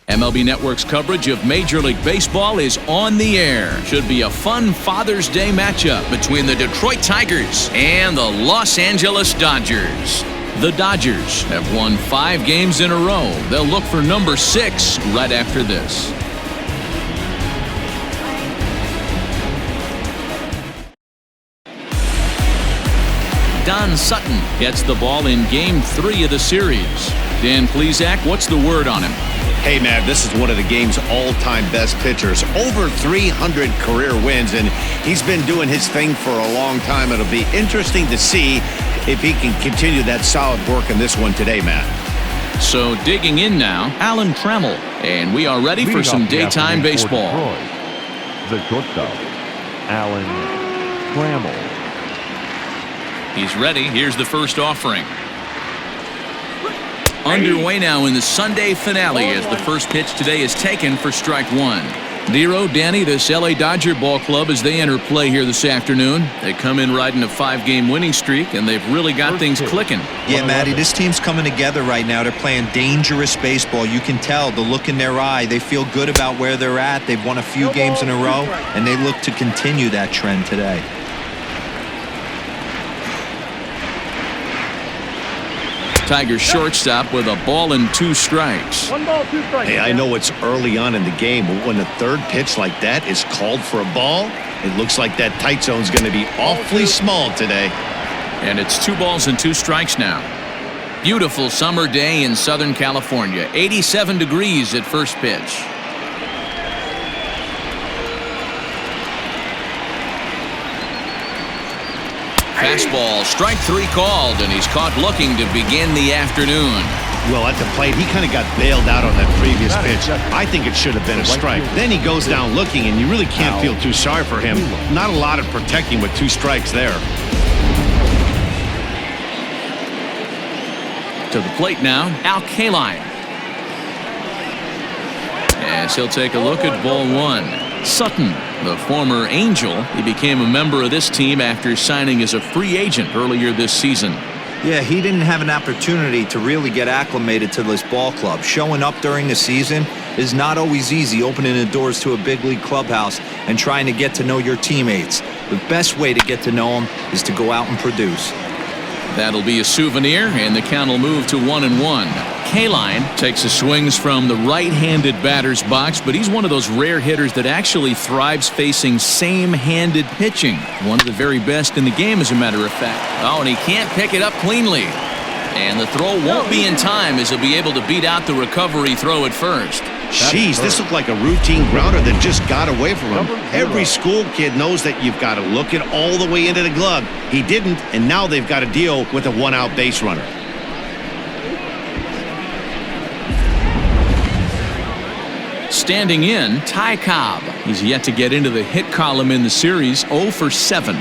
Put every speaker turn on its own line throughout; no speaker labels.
MLB Network's coverage of Major League Baseball is on the air. Should be a fun Father's Day matchup between the Detroit Tigers and the Los Angeles Dodgers. The Dodgers have won 5 games in a row. They'll look for number 6 right after this. Don Sutton gets the ball in Game 3 of the series. Dan Plesac, what's the word on him?
Hey, man, this is one of the game's all-time best pitchers. Over 300 career wins, and he's been doing his thing for a long time. It'll be interesting to see if he can continue that solid work in this one today, Matt.
So digging in now, Alan Trammell, and we are ready for some daytime baseball.
The shortstop, Alan Trammell.
He's ready. Here's the first offering. Underway now in the Sunday finale as the first pitch today is taken for strike 1. Dero, Danny, this LA Dodger ball club as they enter play here this afternoon. They come in riding a 5-game winning streak, and they've really got things clicking.
Yeah, Matty, this team's coming together right now. They're playing dangerous baseball. You can tell the look in their eye. They feel good about where they're at. They've won a few games in a row, and they look to continue that trend today.
Tigers shortstop with a ball and 2 strikes.
1 ball, 2 strikes.
Hey, I know it's early on in the game, but when a third pitch like that is called for a ball, it looks like that tight zone's going to be awfully small today.
And it's 2 balls and 2 strikes now. Beautiful summer day in Southern California. 87 degrees at first pitch. Fastball, strike 3 called, and he's caught looking to begin the afternoon.
Well, at the plate, he kind of got bailed out on that previous pitch. I think it should have been a strike. Then he goes down looking, and you really can't feel too sorry for him. Not a lot of protecting with 2 strikes there.
To the plate now, Al Kaline. As he'll take a look at ball 1. Sutton, the former Angel, he became a member of this team after signing as a free agent earlier this season.
Yeah, he didn't have an opportunity to really get acclimated to this ball club. Showing up during the season is not always easy, opening the doors to a big league clubhouse and trying to get to know your teammates. The best way to get to know them is to go out and produce.
That'll be a souvenir, and the count will move to 1-1. Kaline takes his swings from the right-handed batter's box, but he's one of those rare hitters that actually thrives facing same-handed pitching. One of the very best in the game, as a matter of fact. Oh, and he can't pick it up cleanly. And the throw won't be in time as he'll be able to beat out the recovery throw at first.
Jeez, this looked like a routine grounder that just got away from him. Every school kid knows that you've got to look it all the way into the glove. He didn't, and now they've got to deal with a 1-out base runner.
Standing in, TYE COBB. He's yet to get into the hit column in the series, 0 for 7.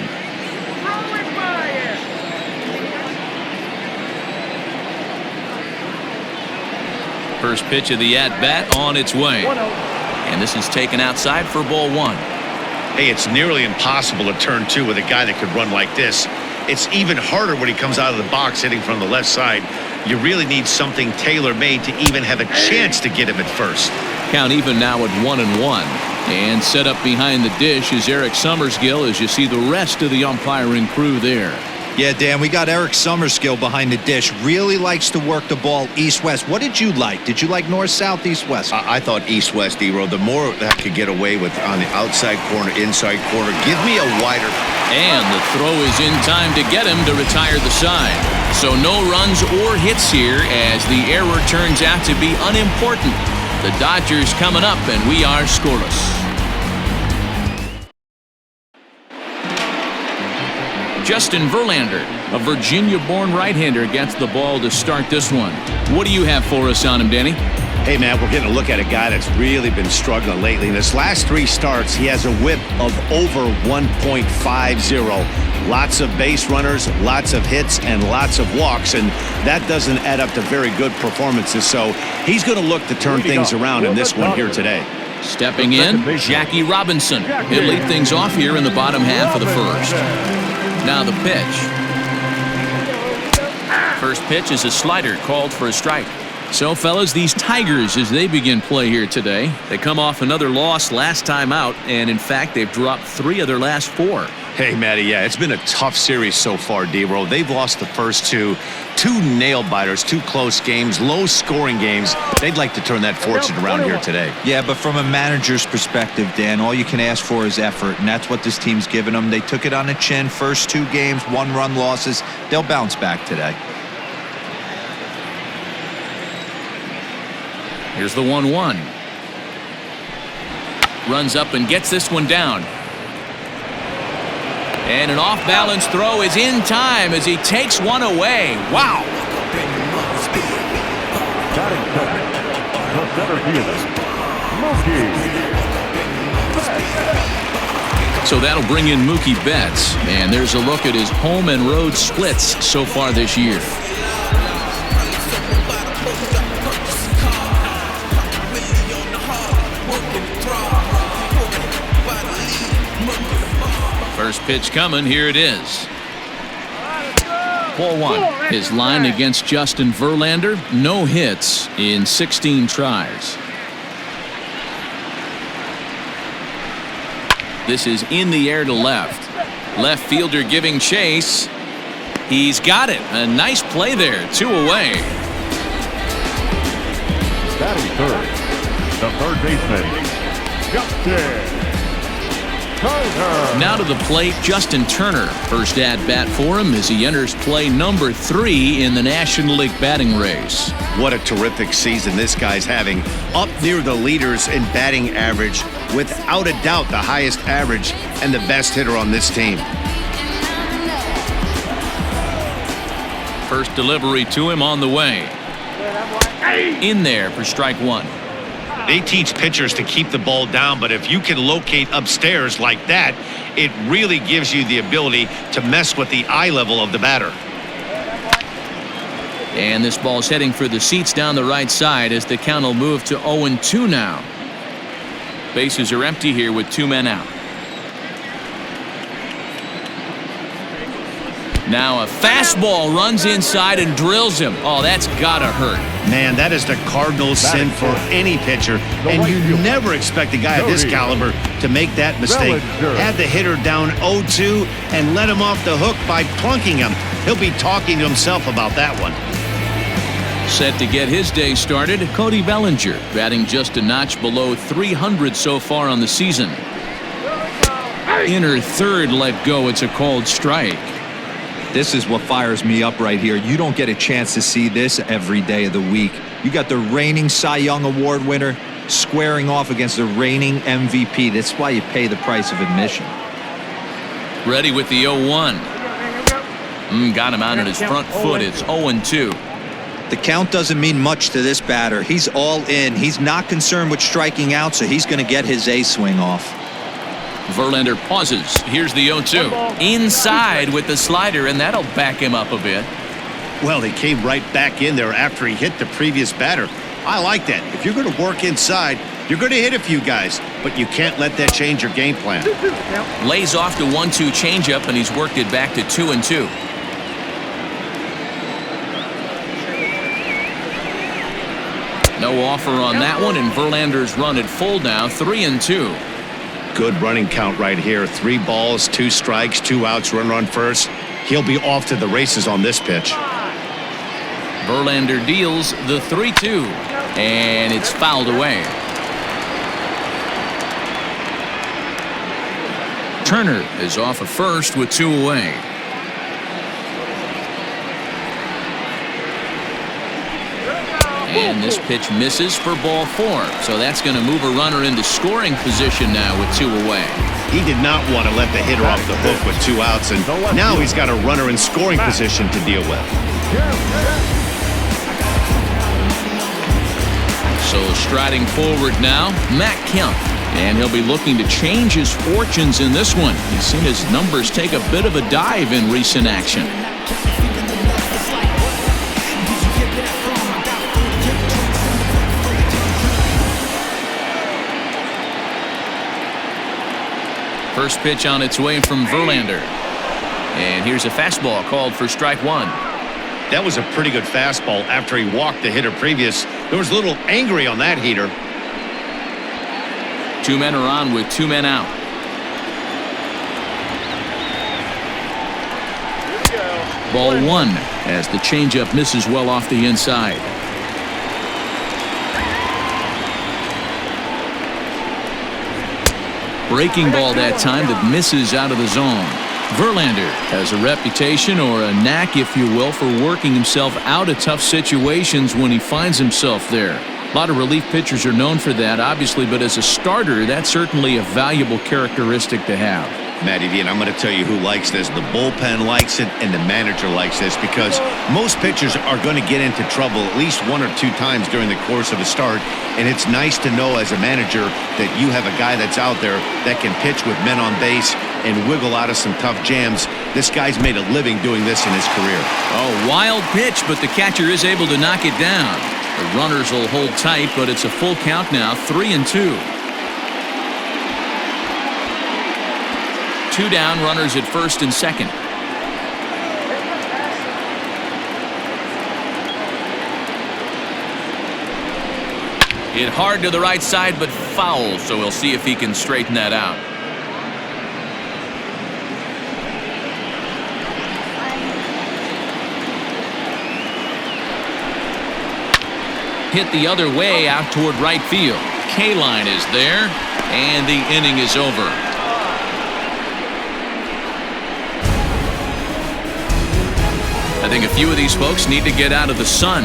First pitch of the at-bat on its way. And this is taken outside for ball 1.
Hey, it's nearly impossible to turn 2 with a guy that could run like this. It's even harder when he comes out of the box hitting from the left side. You really need something tailor-made to even have a chance to get him at first.
Count even now at 1-1. And set up behind the dish is Eric Summerskill as you see the rest of the umpiring crew there.
Yeah, Dan, we got Eric Summerskill behind the dish. Really likes to work the ball east-west. What did you like? Did you like north-south, east-west?
I thought east-west, D-Row. The more that could get away with on the outside corner, inside corner. Give me a wider.
And the throw is in time to get him to retire the side. So no runs or hits here as the error turns out to be unimportant. The Dodgers coming up, and we are scoreless. Justin Verlander, a Virginia-born right-hander, gets the ball to start this one. What do you have for us on him, Danny?
Hey, man, we're getting a look at a guy that's really been struggling lately. In his last 3 starts, he has a whip of over 1.50. Lots of base runners, lots of hits, and lots of walks, and that doesn't add up to very good performances. So he's going to look to turn things around in this one here today.
Stepping in, Jackie Robinson. He'll lead things off here in the bottom half of the first. Now the pitch. First pitch is a slider called for a strike. So, fellas, these Tigers, as they begin play here today, they come off another loss last time out, and in fact, they've dropped 3 of their last 4.
Hey, Matty, yeah, it's been a tough series so far, D-Roll. They've lost the first 2 nail-biters, 2 close games, low-scoring games. They'd like to turn that fortune around here today.
Yeah, but from a manager's perspective, Dan, all you can ask for is effort, and that's what this team's given them. They took it on the chin. First 2 games, 1-run losses. They'll bounce back today.
Here's the 1-1. Runs up and gets this one down. And an off-balance throw is in time as he takes one away. Wow.
Batting second, the center fielder, Mookie.
So that'll bring in Mookie Betts. And there's a look at his home and road splits so far this year. First pitch coming, here it is. Ball 1. His line against Justin Verlander, no hits in 16 tries. This is in the air to left. Left fielder giving chase. He's got it. A nice play there. 2 away.
Batting third, the third baseman, Joc Pederson.
Now to the plate, Justin Turner. First at-bat for him as he enters play number 3 in the National League batting race.
What a terrific season this guy's having. Up near the leaders in batting average. Without a doubt, the highest average and the best hitter on this team.
First delivery to him on the way. In there for strike 1.
They teach pitchers to keep the ball down, but if you can locate upstairs like that, it really gives you the ability to mess with the eye level of the batter.
And this ball's heading for the seats down the right side as the count will move to 0-2 now. Bases are empty here with 2 men out. Now a fastball runs inside and drills him. Oh, that's gotta hurt.
Man, that is the Cardinals' sin for any pitcher, and you never expect a guy of this caliber to make that mistake. Had the hitter down 0-2 and let him off the hook by plunking him. He'll be talking to himself about that one.
Set to get his day started, Cody Bellinger, batting just a notch below 300 so far on the season. Inner third let go. It's a called strike.
This is what fires me up right here. You don't get a chance to see this every day of the week. You got the reigning Cy Young Award winner squaring off against the reigning MVP. That's why you pay the price of admission.
Ready with the 0-1. Got him out on his front foot. It's 0-2.
The count doesn't mean much to this batter. He's all in. He's not concerned with striking out, so he's going to get his A swing off.
Verlander pauses. Here's the 0-2. Inside with the slider, and that'll back him up a bit.
Well, he came right back in there after he hit the previous batter. I like that. If you're going to work inside, you're going to hit a few guys, but you can't let that change your game plan.
Lays off the 1-2 changeup, and he's worked it back to 2-2. No offer on that one, and Verlander's run at full now, 3-2.
Good running count right here. 3 balls, 2 strikes, 2 outs, runner on first. He'll be off to the races on this pitch.
Verlander deals the 3-2, and it's fouled away. Turner is off of first with 2 away. And this pitch misses for ball 4. So that's going to move a runner into scoring position now with 2 away.
He did not want to let the hitter off the hook with 2 outs, and now he's got a runner in scoring position to deal with.
So striding forward now, Matt Kemp. And he'll be looking to change his fortunes in this one. He's seen his numbers take a bit of a dive in recent action. First pitch on its way from Verlander. And here's a fastball called for strike 1.
That was a pretty good fastball after he walked the hitter previous. There was a little angry on that heater.
2 men are on with 2 men out. Ball 1 as the changeup misses well off the inside. Breaking ball that time that misses out of the zone. Verlander has a reputation, or a knack if you will, for working himself out of tough situations when he finds himself there. A lot of relief pitchers are known for that, obviously, but as a starter, that's certainly a valuable characteristic to have.
Matty V, and I'm going to tell you who likes this. The bullpen likes it, and the manager likes this, because most pitchers are going to get into trouble at least 1 or 2 times during the course of a start, and it's nice to know as a manager that you have a guy that's out there that can pitch with men on base and wiggle out of some tough jams. This guy's made a living doing this in his career.
Oh, wild pitch, but the catcher is able to knock it down. The runners will hold tight, but it's a full count now, 3-2. 2 down, runners at first and second. Hit hard to the right side, but foul, so we'll see if he can straighten that out. Hit the other way out toward right field. K-line is there, and the inning is over. I think a few of these folks need to get out of the sun.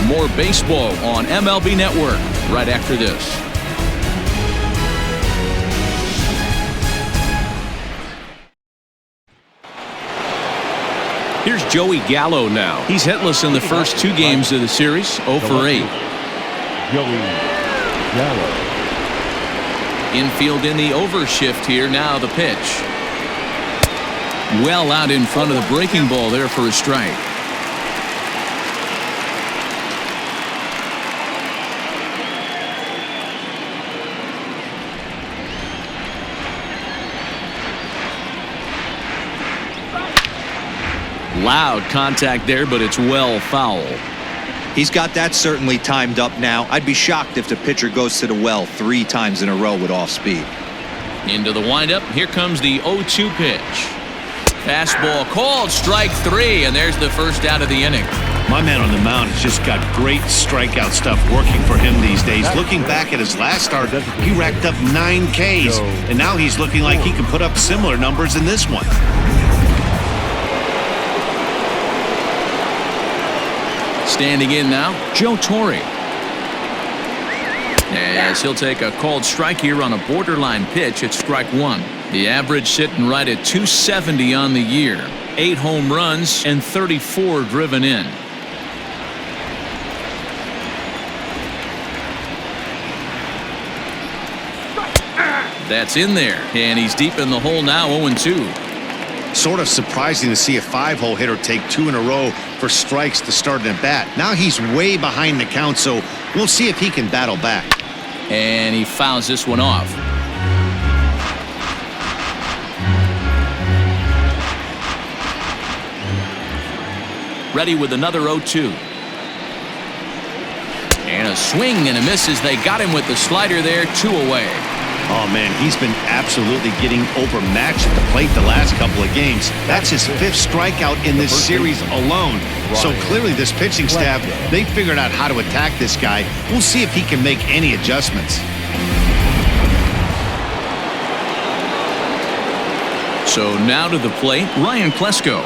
More baseball on MLB Network right after this. Here's Joey Gallo now. He's hitless in the first 2 games of the series, 0 for 8.
Joey Gallo.
Infield in the overshift here. Now the pitch. Well out in front of the breaking ball there for a strike. Loud contact there, but it's well foul.
He's got that certainly timed up now. I'd be shocked if the pitcher goes to the well 3 times in a row with off speed.
Into the windup. Here comes the 0-2 pitch. Fastball called, strike 3, and there's the first out of the inning.
My man on the mound has just got great strikeout stuff working for him these days. Looking back at his last start, he racked up 9 Ks, and now he's looking like he can put up similar numbers in this one.
Standing in now, Joe Torre. As he'll take a called strike here on a borderline pitch at strike 1. The average sitting right at 270 on the year. 8 home runs and 34 driven in. That's in there, and he's deep in the hole now, 0-2.
Sort of surprising to see a 5-hole hitter take 2 in a row for strikes to start an at-bat. Now he's way behind the count, so we'll see if he can battle back.
And he fouls this one off. Ready with another 0-2. And a swing and a miss as they got him with the slider there, 2 away.
Oh, man, he's been absolutely getting overmatched at the plate the last couple of games. That's his 5th strikeout in this series alone. So clearly this pitching staff, they figured out how to attack this guy. We'll see if he can make any adjustments.
So now to the plate, Ryan Klesko.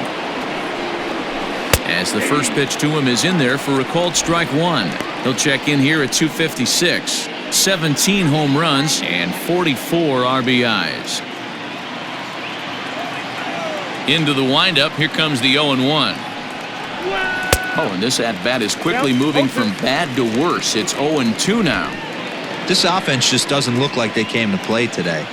As the first pitch to him is in there for a called strike 1. He'll check in here at 256. 17 home runs and 44 RBIs. Into the windup. Here comes the 0-1. Oh, and this at-bat is quickly moving from bad to worse. It's 0-2 now.
This offense just doesn't look like they came to play today.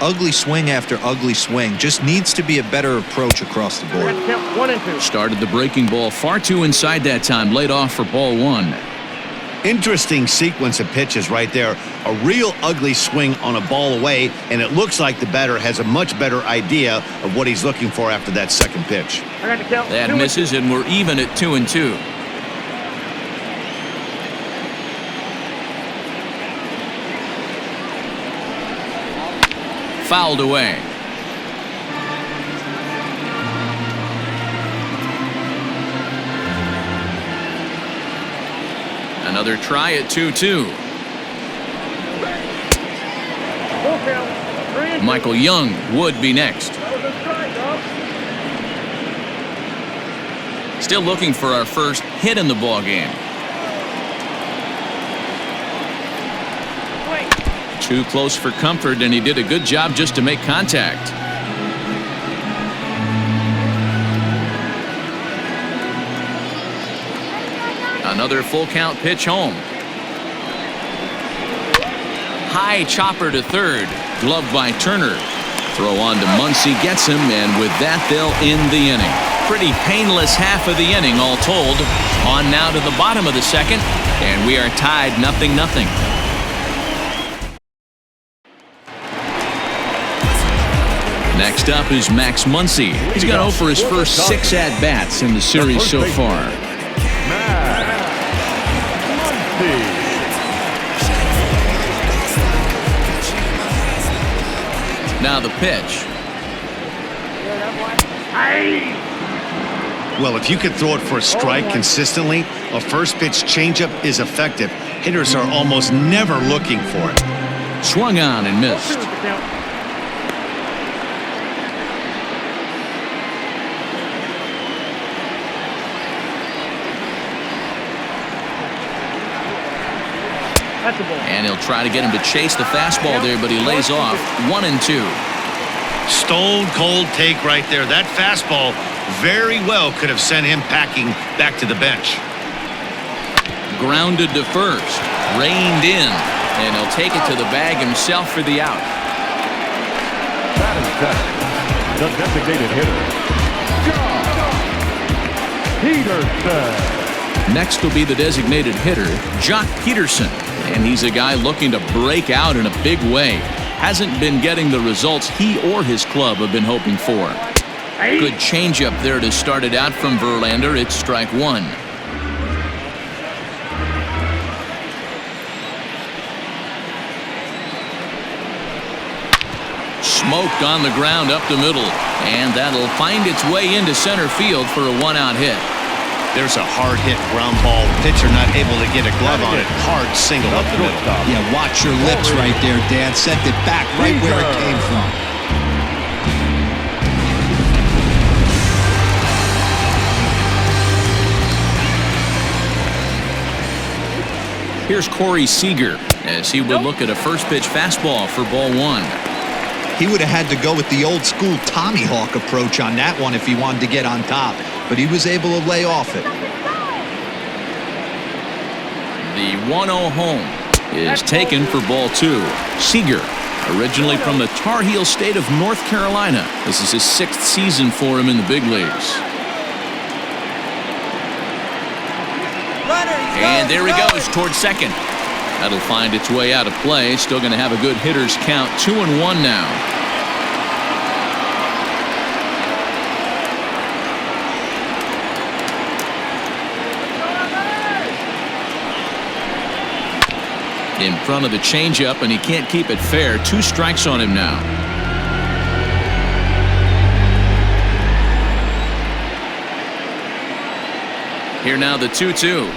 Ugly swing after ugly swing. Just needs to be a better approach across the board.
1-2. Started the breaking ball far too inside that time. Laid off for ball 1.
Interesting sequence of pitches right there. A real ugly swing on a ball away, and it looks like the batter has a much better idea of what he's looking for after that second pitch.
That misses, and we're even at 2-2. Fouled away. Another try at 2-2. Michael Young would be next. Still looking for our first hit in the ball game. Too close for comfort, and he did a good job just to make contact. Another full count pitch home. High chopper to third. Gloved by Turner. Throw on to Muncie gets him, and with that they'll end the inning. Pretty painless half of the inning all told. On now to the bottom of the second, and we are tied 0-0. Next up is Max Muncie. He's gone 0 for his first 6 at-bats in the series so far. Now the pitch.
Well, if you could throw it for a strike consistently, a first pitch changeup is effective. Hitters are almost never looking for it.
Swung on and missed. And he'll try to get him to chase the fastball there, but he lays off. 1-2.
Stone cold take right there. That fastball very well could have sent him packing back to the bench.
Grounded to first. Reined in. And he'll take it to the bag himself for the out.
That is the designated hitter, Joc Pederson.
Next will be the designated hitter, Joc Pederson. And he's a guy looking to break out in a big way. Hasn't been getting the results he or his club have been hoping for. Good changeup there to start it out from Verlander. It's strike 1. Smoked on the ground up the middle. And that'll find its way into center field for a 1-out hit.
There's a hard hit ground ball. Pitcher not able to get a glove on it. Hard single up the middle.
Yeah, watch your lips right there, Dad. Sent it back right where it came from.
Here's Corey Seager as he would look at a first pitch fastball for ball 1.
He would have had to go with the old school Tommy Hawk approach on that one if he wanted to get on top, but he was able to lay off it.
The 1-0 home is taken for ball 2. Seager, originally from the Tar Heel state of North Carolina. This is his 6th season for him in the big leagues. And there he goes towards second. That'll find its way out of play. Still going to have a good hitter's count. 2-1 now. In front of the changeup, and he can't keep it fair. 2 strikes on him now. Here now the 2-2.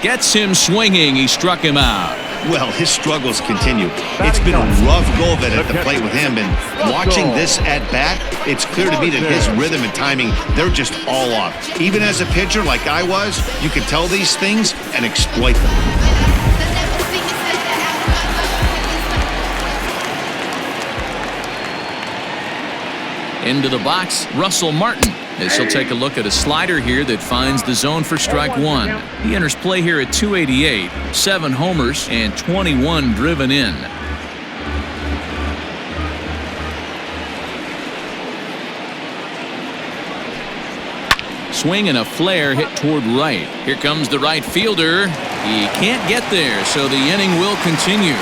Gets him swinging. He struck him out.
Well, his struggles continue. It's been a rough go of it at the plate with him, and watching this at bat, it's clear to me that his rhythm and timing, they're just all off. Even as a pitcher like I was, you could tell these things and exploit them.
Into the box, Russell Martin, as he'll take a look at a slider here that finds the zone for strike 1. He enters play here at 288, 7 homers and 21 driven in. Swing and a flare hit toward right. Here comes the right fielder. He can't get there, so the inning will continue.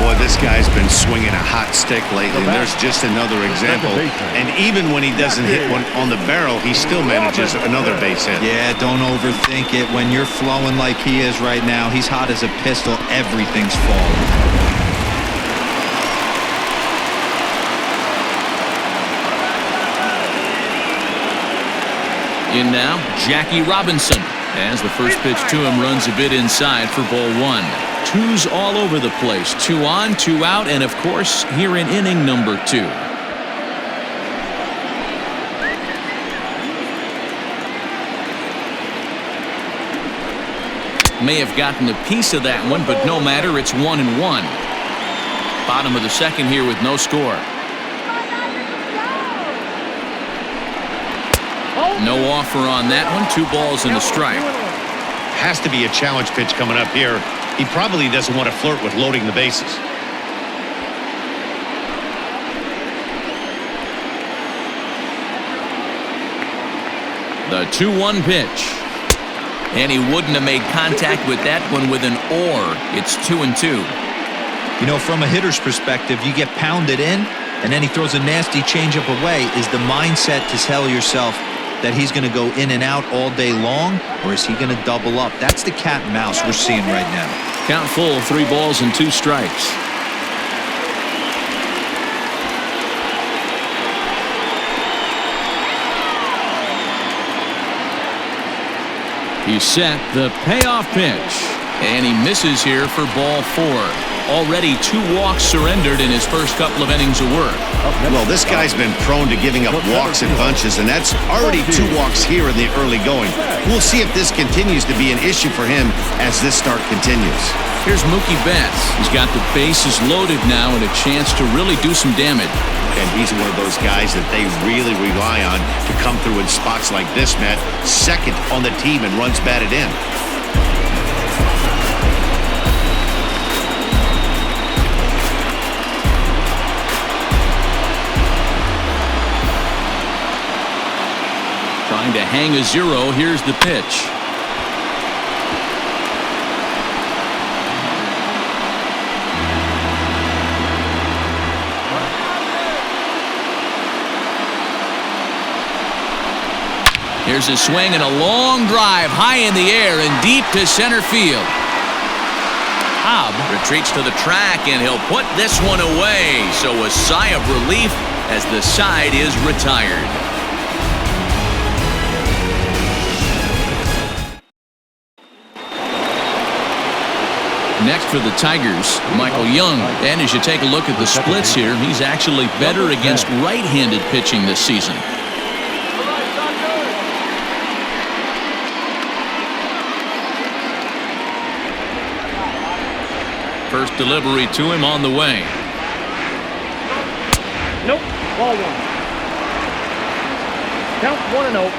Boy, this guy's been swinging a hot stick lately, and there's just another example. And even when he doesn't hit one on the barrel, he still manages another base hit.
Yeah, don't overthink it. When you're flowing like he is right now, he's hot as a pistol. Everything's falling.
In now, Jackie Robinson. As the first pitch to him runs a bit inside for ball one. Twos all over the place. 2 on, 2 out, and of course, here in inning number 2. May have gotten a piece of that one, but no matter, it's 1-1. Bottom of the second here with no score. No offer on that one. 2 balls and a strike.
Has to be a challenge pitch coming up here. He probably doesn't want to flirt with loading the bases.
The 2-1 pitch. And he wouldn't have made contact with that one with an or. It's 2-2.
You know, from a hitter's perspective, you get pounded in, and then he throws a nasty changeup away. Is the mindset to tell yourself that he's going to go in and out all day long, or is he going to double up? That's the cat and mouse we're seeing right now.
Count full, 3 balls and 2 strikes. He's set the payoff pitch, and he misses here for ball 4. Already 2 walks surrendered in his first couple of innings of work.
Well, this guy's been prone to giving up walks in bunches, and that's already 2 walks here in the early going. We'll see if this continues to be an issue for him as this start continues.
Here's Mookie Betts. He's got the bases loaded now and a chance to really do some damage.
And he's one of those guys that they really rely on to come through in spots like this, Matt. Second on the team and runs batted in.
Trying to hang a 0. Here's the pitch. Here's a swing and a long drive high in the air and deep to center field. Cobb retreats to the track, and he'll put this one away. So a sigh of relief as the side is retired. Next for the Tigers, Michael Young. And as you take a look at the splits here, he's actually better against right-handed pitching this season. First delivery to him on the way.
Nope, ball 1. Count 1-0.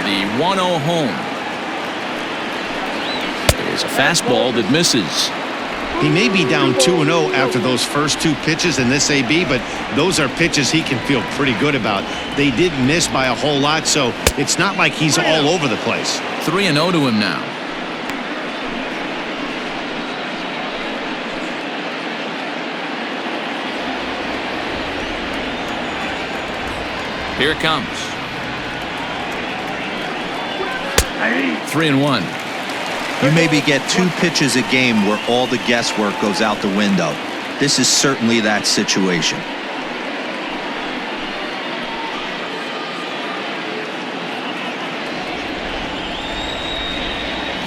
The 1-0 home. There's a fastball that misses.
He may be down 2-0 after those first 2 pitches in this AB, but those are pitches he can feel pretty good about. They did miss by a whole lot, so it's not like he's all over the place.
3-0 to him now. Here it comes. 3-1.
You maybe get 2 pitches a game where all the guesswork goes out the window. This is certainly that situation.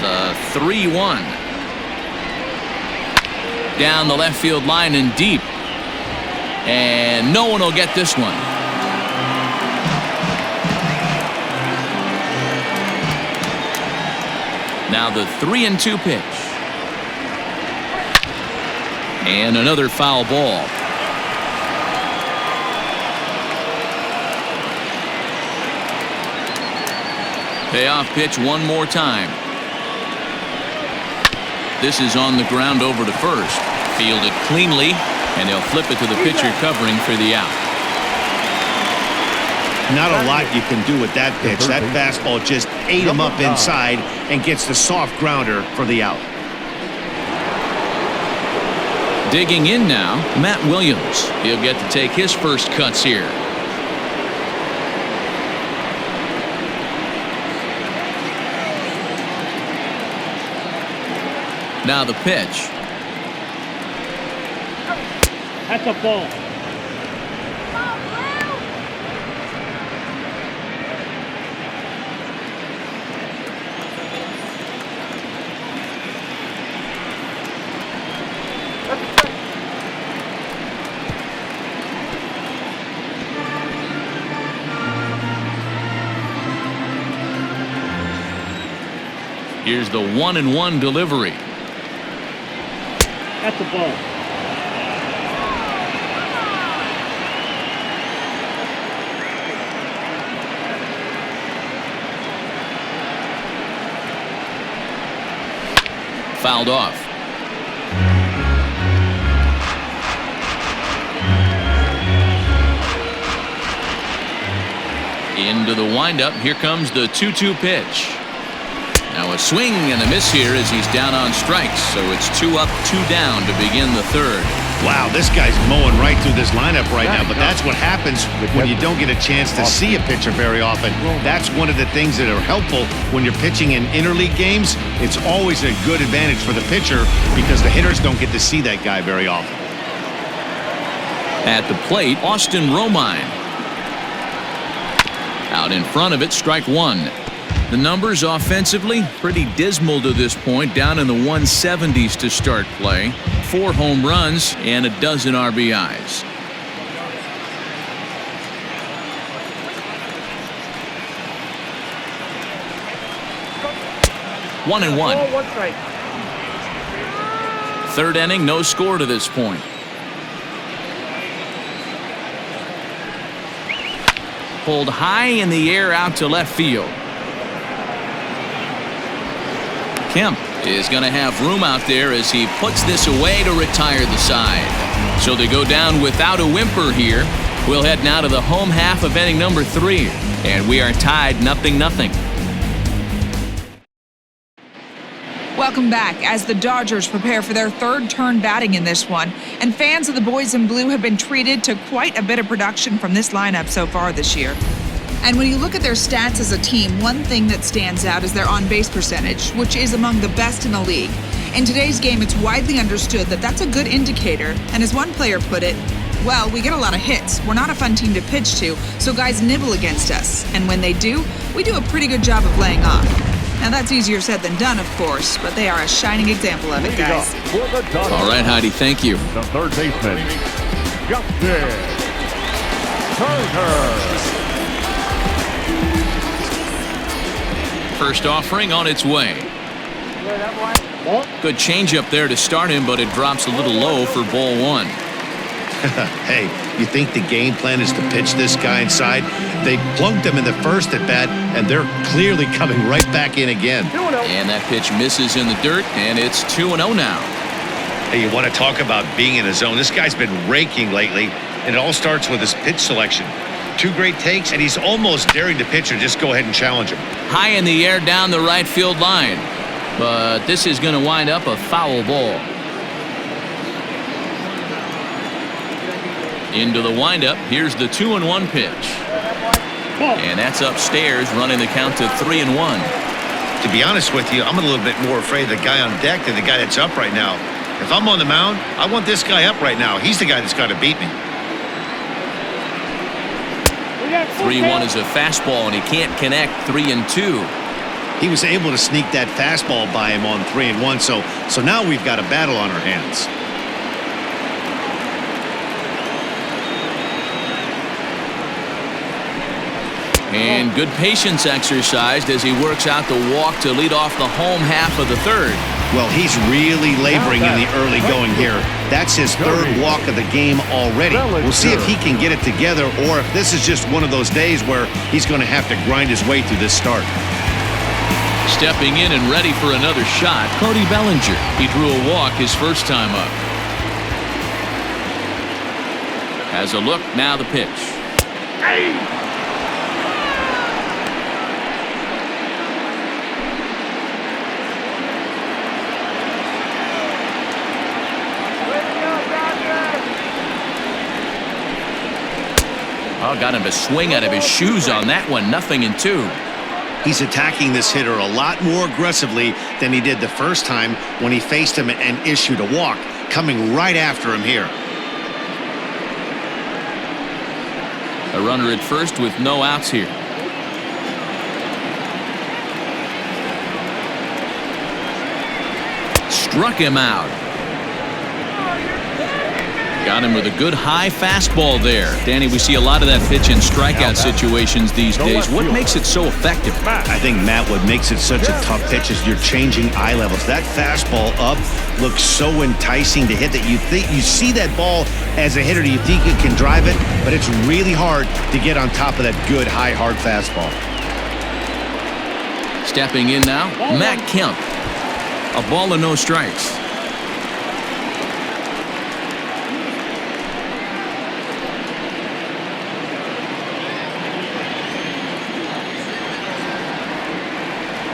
The 3-1. Down the left field line and deep. And no one will get this one. Now the 3-2 pitch. And another foul ball. Payoff pitch one more time. This is on the ground over to first. Fielded cleanly, and they'll flip it to the pitcher covering for the out.
Not a lot you can do with that pitch. That fastball just ate him up inside and gets the soft grounder for the out.
Digging in now, Matt Williams. He'll get to take his first cuts here. Now the pitch.
That's a ball.
Here's the 1-1 delivery.
That's a ball.
Fouled off. Into the windup. Here comes the 2-2 pitch. Now a swing and a miss here as he's down on strikes. So it's 2 up, 2 down to begin the third.
Wow, this guy's mowing right through this lineup right now, but that's what happens when you don't get a chance to see a pitcher very often. That's one of the things that are helpful when you're pitching in interleague games. It's always a good advantage for the pitcher because the hitters don't get to see that guy very often.
At the plate, Austin Romine. Out in front of it, strike one. The numbers offensively pretty dismal to this point, down in the 170s to start play. 4 home runs and a dozen RBIs. One and one.
Ball, 1 strike.
Third inning, no score to this point. Pulled high in the air out to left field. Kemp is going to have room out there as he puts this away to retire the side. So they go down without a whimper here. We'll head now to the home half of inning number 3. And we are tied 0-0.
Welcome back as the Dodgers prepare for their third turn batting in this one. And fans of the boys in blue have been treated to quite a bit of production from this lineup so far this year. And when you look at their stats as a team, one thing that stands out is their on-base percentage, which is among the best in the league. In today's game, it's widely understood that that's a good indicator. And as one player put it, well, we get a lot of hits. We're not a fun team to pitch to, so guys nibble against us. And when they do, we do a pretty good job of laying off. Now, that's easier said than done, of course, but they are a shining example of it, guys.
All right, Heidi, thank you.
The third baseman, Joc Pederson.
First offering on its way. Good changeup there to start him, but it drops a little low for ball 1.
Hey, you think the game plan is to pitch this guy inside? They plunked him in the first at bat, and they're clearly coming right back in again.
And that pitch misses in the dirt, and it's 2-0 now.
Hey, you want to talk about being in a zone? This guy's been raking lately, and it all starts with his pitch selection. 2 great takes, and he's almost daring the pitcher just go ahead and challenge him.
High in the air down the right field line. But this is going to wind up a foul ball. Into the windup. Here's the 2-1 pitch. And that's upstairs, running the count to 3-1.
To be honest with you, I'm a little bit more afraid of the guy on deck than the guy that's up right now. If I'm on the mound, I want this guy up right now. He's the guy that's got to beat me.
3-1 is a fastball, and he can't connect. 3-2.
He was able to sneak that fastball by him on 3-1, so now we've got a battle on our hands.
And good patience exercised as he works out the walk to lead off the home half of the third.
Well, he's really laboring in the early going here. That's his third walk of the game already. We'll see if he can get it together or if this is just one of those days where he's going to have to grind his way through this start.
Stepping in and ready for another shot, Cody Bellinger. He drew a walk his first time up. Has a look, now the pitch. Oh, got him to swing out of his shoes on that one. 0-2.
He's attacking this hitter a lot more aggressively than he did the first time when he faced him and issued a walk, coming right after him here.
A runner at first with no outs here. Struck him out. Got him with a good high fastball there. Danny, we see a lot of that pitch in strikeout situations these days. What makes it so effective?
I think, Matt, what makes it such a tough pitch is you're changing eye levels. That fastball up looks so enticing to hit that you see that ball as a hitter, you think you can drive it, but it's really hard to get on top of that good high hard fastball.
Stepping in now, Matt Kemp. A ball and no strikes.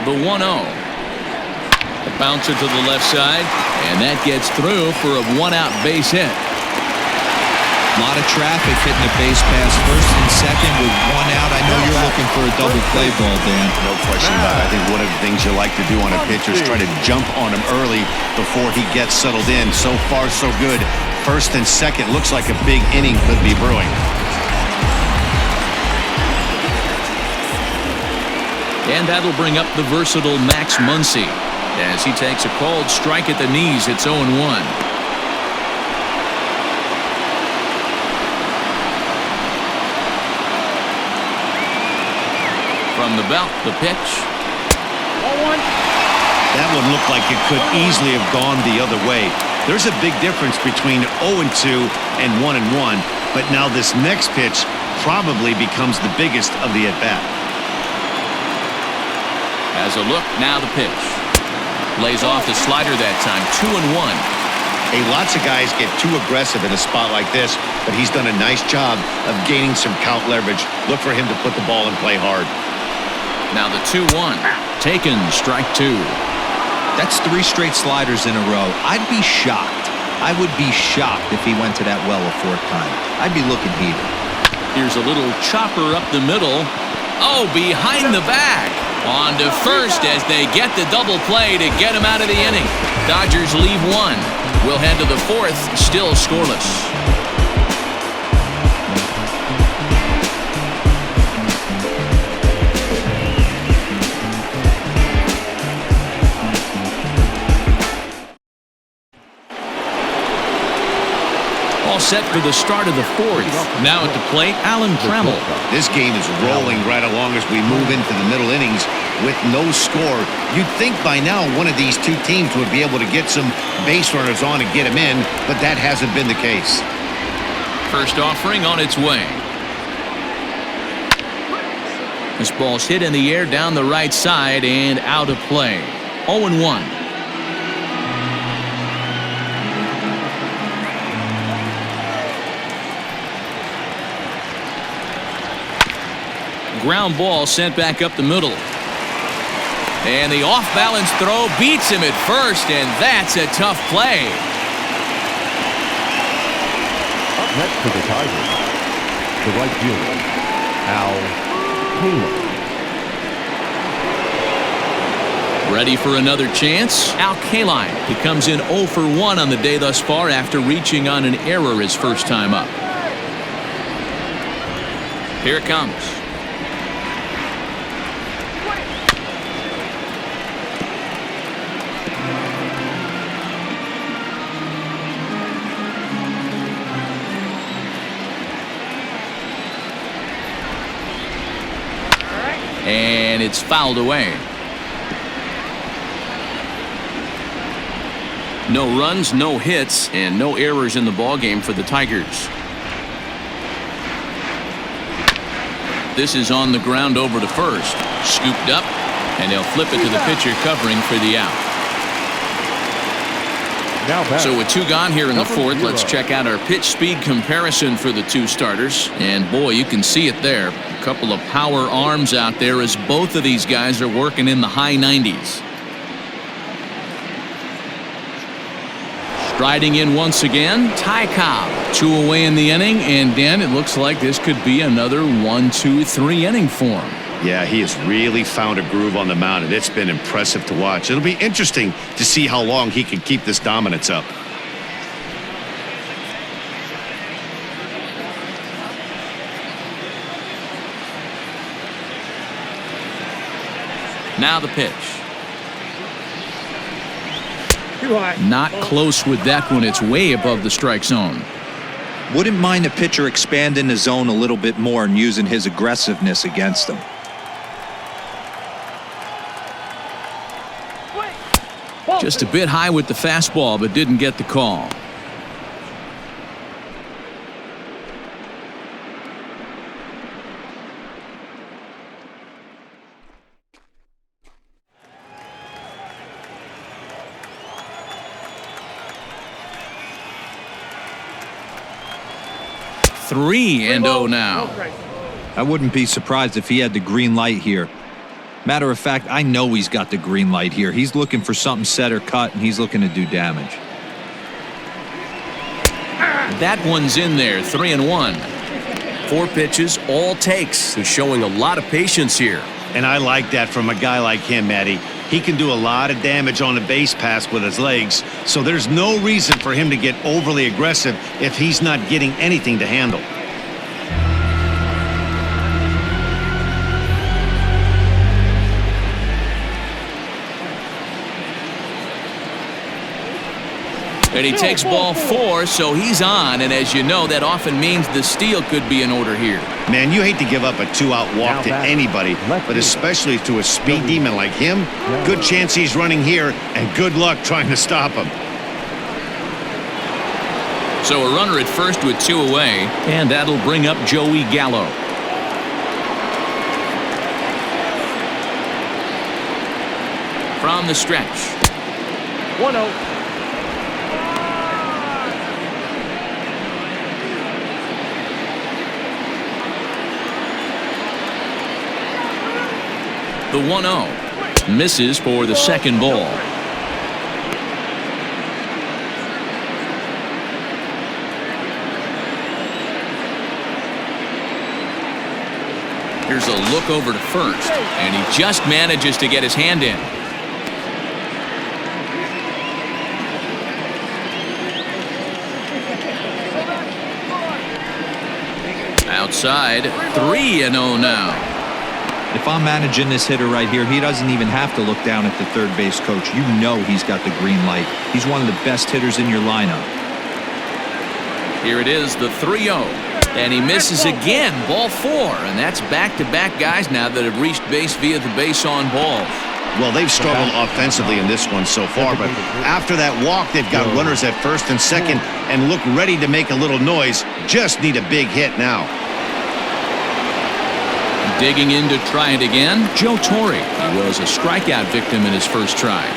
The 1-0. The bouncer to the left side, and that gets through for a one-out base hit.
A lot of traffic hitting the base pass first and second with one out. I know you're looking for a double play ball, Dan.
No question about it. I think one of the things you like to do on a pitcher is try to jump on him early before he gets settled in. So far, so good. First and second looks like a big inning could be brewing.
And that'll bring up the versatile Max Muncie as he takes a called strike at the knees. It's 0-1. From the belt, the pitch.
That one looked like it could easily have gone the other way. There's a big difference between 0-2 and 1-1, but now this next pitch probably becomes the biggest of the at-bat.
As a look, now the pitch. Lays off the slider that time, 2-1.
Hey, lots of guys get too aggressive in a spot like this, but he's done a nice job of gaining some count leverage. Look for him to put the ball and play hard.
Now the 2-1. Taken, strike 2.
That's 3 straight sliders in a row. I'd be shocked. I would be shocked if he went to that well a 4th time. I'd be looking heated.
Here's a little chopper up the middle. Oh, behind the back. On to first as they get the double play to get him out of the inning. Dodgers leave 1. We'll head to the 4th, still scoreless. All set for the start of the 4th. Now at the plate, Alan Trammell.
This game is rolling right along as we move into the middle innings with no score. You'd think by now one of these two teams would be able to get some base runners on and get them in, but that hasn't been the case.
First offering on its way. This ball's hit in the air down the right side and out of play. 0-1. Ground ball sent back up the middle. And the off-balance throw beats him at first, and that's a tough play.
Up next for the Tigers, the right fielder, Al Kaline.
Ready for another chance? Al Kaline. He comes in 0 for 1 on the day thus far after reaching on an error his first time up. Here it comes. And it's fouled away. No runs, no hits, and no errors in the ballgame for the Tigers. This is on the ground over to first. Scooped up, and they'll flip it to the pitcher covering for the out. So with 2 gone here in the 4th, let's check out our pitch speed comparison for the 2 starters. And boy, you can see it there. A couple of power arms out there as both of these guys are working in the high 90s. Striding in once again, TYE COBB. 2 away in the inning, and Dan, it looks like this could be another 1-2-3 inning for him.
Yeah, he has really found a groove on the mound, and it's been impressive to watch. It'll be interesting to see how long he can keep this dominance up.
Now the pitch.
Too high.
Not close with that one. It's way above the strike zone.
Wouldn't mind a pitcher expanding the zone a little bit more and using his aggressiveness against them.
Just a bit high with the fastball, but didn't get the call. Three and 0 now.
I wouldn't be surprised if he had the green light here. Matter of fact, I know he's got the green light here. He's looking for something set or cut, and he's looking to do damage.
That one's in there, 3 and 1.
4 pitches, all takes. He's showing a lot of patience here.
And I like that from a guy like him, Matty. He can do a lot of damage on a base pass with his legs, so there's no reason for him to get overly aggressive if he's not getting anything to handle.
And he takes ball 4, so he's on. And as you know, that often means the steal could be in order here.
Man, you hate to give up a 2-out walk to anybody, but especially to a speed demon like him. Good chance he's running here, and good luck trying to stop him.
So a runner at first with 2 away, and that'll bring up Joey Gallo. From the stretch.
1-0.
The 1-0 misses for the second ball. Here's a look over to first, and he just manages to get his hand in. Outside, 3-0 now.
If I'm managing this hitter right here, he doesn't even have to look down at the third base coach. You know he's got the green light. He's one of the best hitters in your lineup.
Here it is, the 3-0. And he misses again, ball 4. And that's back-to-back guys now that have reached base via the base on balls.
Well, they've struggled offensively in this one so far, but after that walk, they've got runners at first and second and look ready to make a little noise. Just need a big hit now.
Digging in to try it again, Joe Torre. He was a strikeout victim in his first try.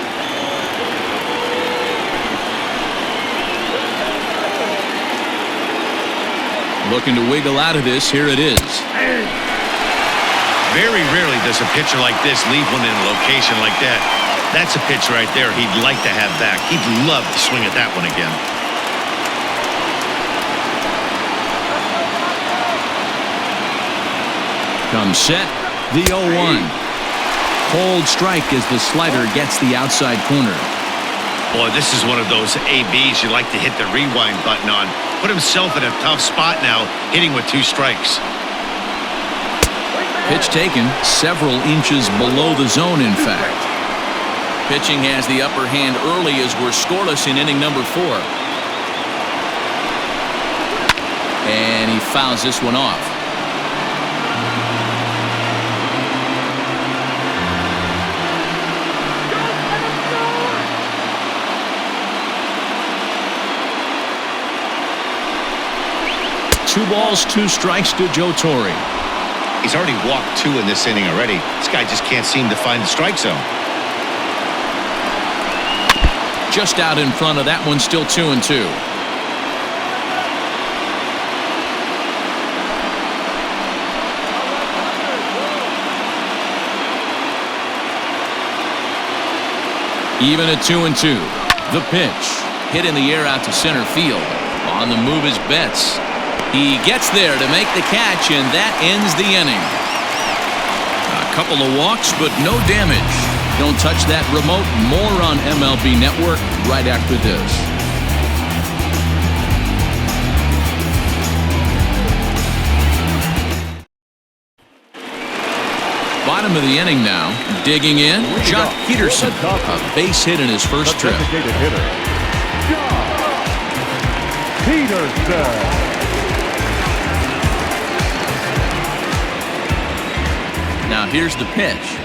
Looking to wiggle out of this. Here it is.
Very rarely does a pitcher like this leave one in a location like that. That's a pitch right there he'd like to have back. He'd love to swing at that one again.
Comes set, the 0-1. Cold strike as the slider gets the outside corner.
Boy, this is one of those ABs you like to hit the rewind button on. Put himself in a tough spot now, hitting with 2 strikes.
Pitch taken several inches below the zone, in fact. Pitching has the upper hand early as we're scoreless in inning number 4. And he fouls this one off. Two balls, 2 strikes to Joe Torre.
He's already walked 2 in this inning already. This guy just can't seem to find the strike zone.
Just out in front of that one, still 2-2. Even at 2-2. The pitch. Hit in the air out to center field. On the move is Betts. He gets there to make the catch, and that ends the inning. A couple of walks, but no damage. Don't touch that remote. More on MLB Network right after this. Bottom of the inning now. Digging in, Joc Pederson. A base hit in his first trip.
Designated hitter, Joc Pederson.
Now here's the pitch.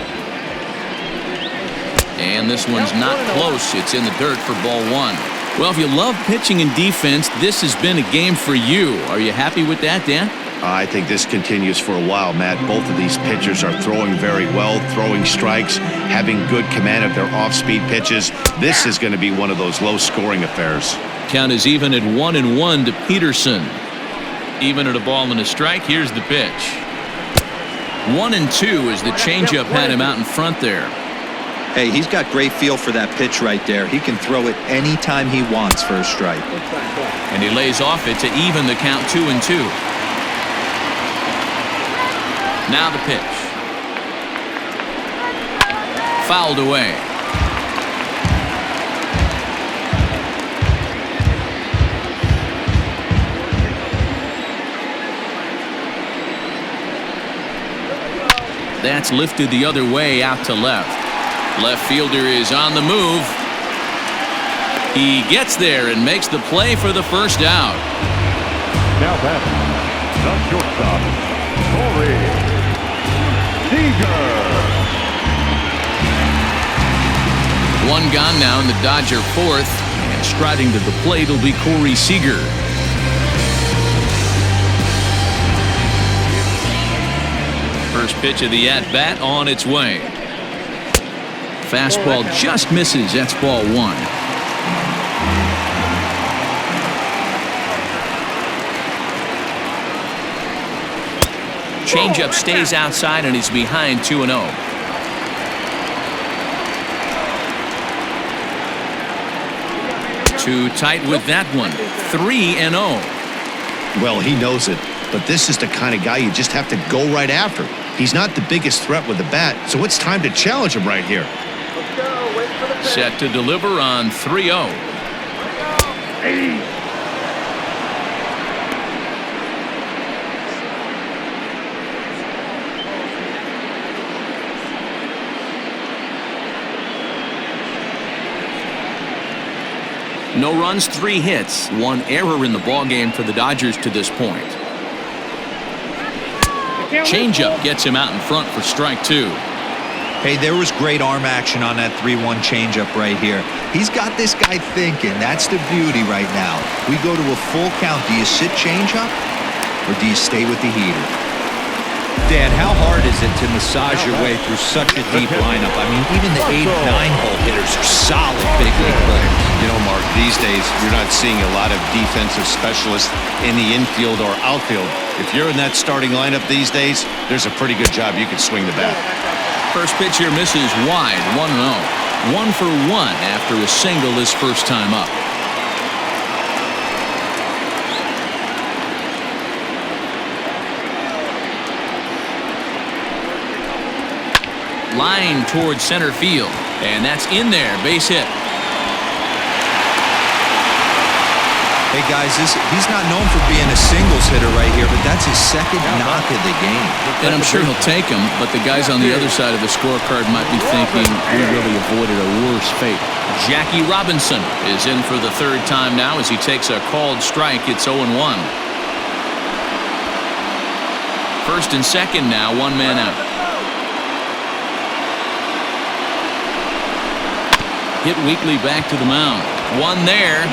And this one's not close. It's in the dirt for ball one. Well, if you love pitching and defense, this has been a game for you. Are you happy with that, Dan?
I think this continues for a while, Matt. Both of these pitchers are throwing very well, throwing strikes, having good command of their off-speed pitches. This is going to be one of those low-scoring affairs.
Count is even at 1-1 to Pederson. Even at a ball and a strike. Here's the pitch. 1-2 as the changeup had him out in front there.
Hey, he's got great feel for that pitch right there. He can throw it anytime he wants for a strike.
And he lays off it to even the count 2-2. Now the pitch. Fouled away. That's lifted the other way out to left. Left fielder is on the move. He gets there and makes the play for the first out.
Now batting, the shortstop, Seager.
One gone now in the Dodger fourth, and striding to the plate will be Seager. First pitch of the at-bat on its way. Fastball just misses. That's ball one. Changeup stays outside and he's behind 2-0. Too tight with that one. 3-0.
Well, he knows it, but this is the kind of guy you just have to go right after. He's not the biggest threat with the bat, so it's time to challenge him right here.
Set to deliver on 3-0. No runs, 3 hits, 1 error in the ballgame for the Dodgers to this point. Changeup gets him out in front for strike 2.
Hey, there was great arm action on that 3-1 changeup right here. He's got this guy thinking. That's the beauty right now. We go to a full count. Do you sit changeup or do you stay with the heater? Dan, how hard is it to massage your way through such a deep lineup? I mean, even the 8, 9-hole hitters are solid big league players.
You know, Mark, these days you're not seeing a lot of defensive specialists in the infield or outfield. If you're in that starting lineup these days, there's a pretty good job you can swing the bat.
First pitch here misses wide, 1-0. 1 for 1 after a single his first time up. Line towards center field, and that's in there, base hit.
Hey guys, he's not known for being a singles hitter right here, but that's his second knock of the game.
And I'm sure he'll take him, but the guys on the other side of the scorecard might be thinking we really avoided a worse fate. Jackie Robinson is in for the third time now as he takes a called strike. It's 0-1. First and second now, 1 man out. Hit weakly back to the mound. One there.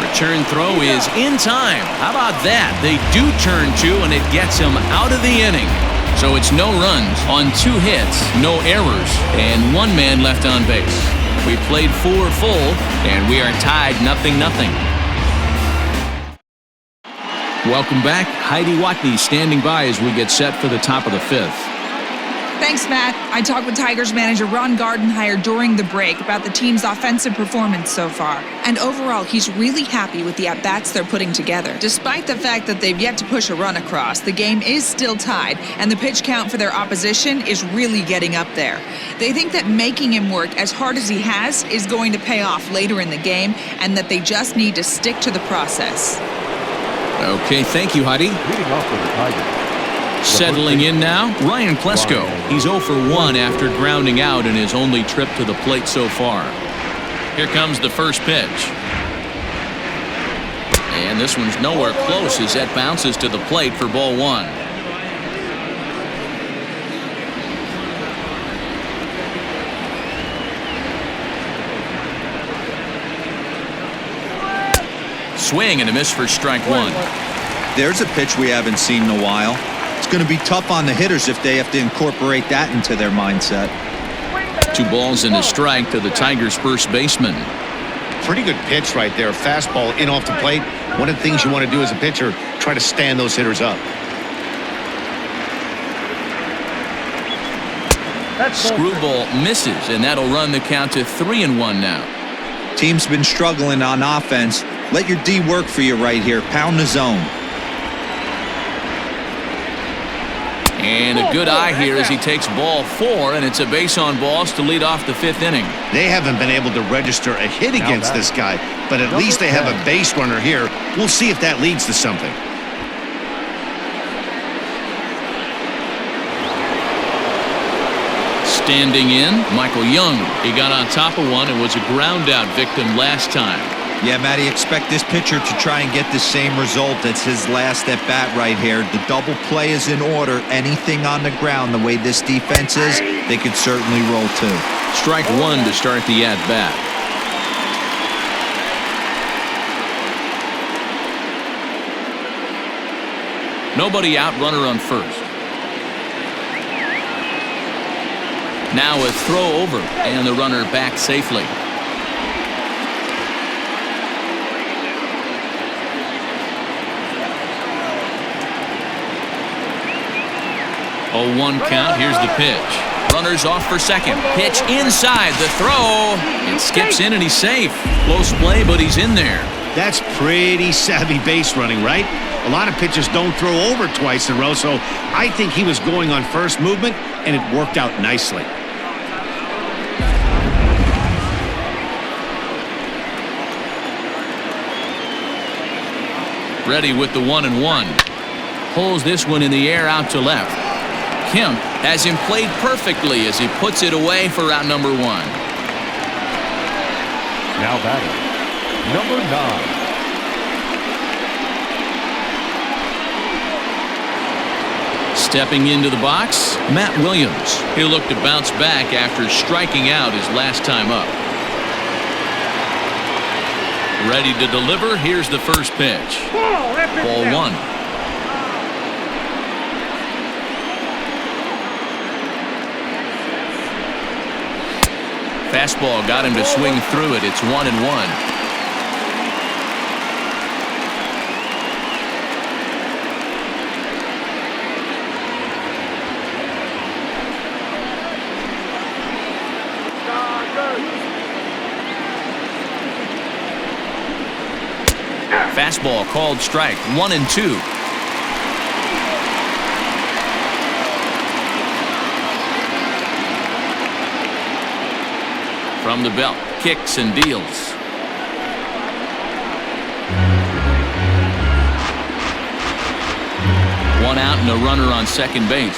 Return throw is in time. How about that? They do turn 2, and it gets him out of the inning. So it's no runs on 2 hits, no errors, and 1 man left on base. We played 4 full, and we are tied 0-0. Welcome back. Heidi Watney standing by as we get set for the top of the 5th.
Thanks, Matt. I talked with Tigers manager Ron Gardenhire during the break about the team's offensive performance so far. And overall, he's really happy with the at-bats they're putting together. Despite the fact that they've yet to push a run across, the game is still tied, and the pitch count for their opposition is really getting up there. They think that making him work as hard as he has is going to pay off later in the game, and that they just need to stick to the process.
Okay, thank you, Heidi.
Leading off for the Tigers.
Settling in now, Ryan Klesko. He's 0 for 1 after grounding out in his only trip to the plate so far. Here comes the first pitch. And this one's nowhere close as that bounces to the plate for ball 1. Swing and a miss for strike 1.
There's a pitch we haven't seen in a while. It's going to be tough on the hitters if they have to incorporate that into their mindset.
2 balls and a strike to the Tigers' first baseman.
Pretty good pitch right there. Fastball in off the plate. One of the things you want to do as a pitcher, try to stand those hitters up.
Screwball misses, and that'll run the count to 3-1 now.
Team's been struggling on offense. Let your D work for you right here. Pound the zone.
And a good eye here as he takes ball 4, and it's a base on balls to lead off the 5th inning.
They haven't been able to register a hit against this guy, but at least they have a base runner here. We'll see if that leads to something.
Standing in, Michael Young. He got on top of one and was a ground out victim last time.
Yeah, Matty, expect this pitcher to try and get the same result. It's his last at bat right here. The double play is in order. Anything on the ground, the way this defense is, they could certainly roll 2.
Strike 1 to start the at bat. Nobody out, runner on first. Now a throw over, and the runner back safely. 0-1 count. Here's the pitch. Runners off for second. Pitch inside. The throw. It skips in and he's safe. Close play, but he's in there.
That's pretty savvy base running, right? A lot of pitchers don't throw over twice in a row, so I think he was going on first movement, and it worked out nicely.
Ready with the 1-1. Pulls this one in the air out to left. Kemp has him played perfectly as he puts it away for out number 1.
Now batting, number 9.
Stepping into the box, Matt Williams. He'll look to bounce back after striking out his last time up. Ready to deliver. Here's the first pitch. Ball 1. Fastball got him to swing through it. It's 1-1. Fastball called strike. 1-2. From the belt, kicks and deals. One out and a runner on second base.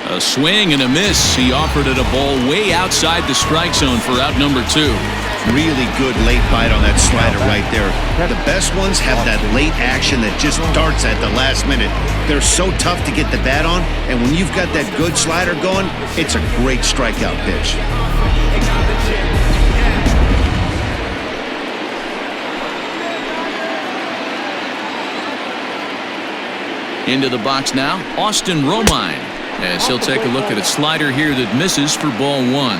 A swing and a miss. He offered it a ball way outside the strike zone for out number 2.
Really good late bite on that slider right there. The best ones have that late action that just darts at the last minute. They're so tough to get the bat on, and when you've got that good slider going, it's a great strikeout pitch.
Into the box now, Austin Romine, as he'll take a look at a slider here that misses for ball 1.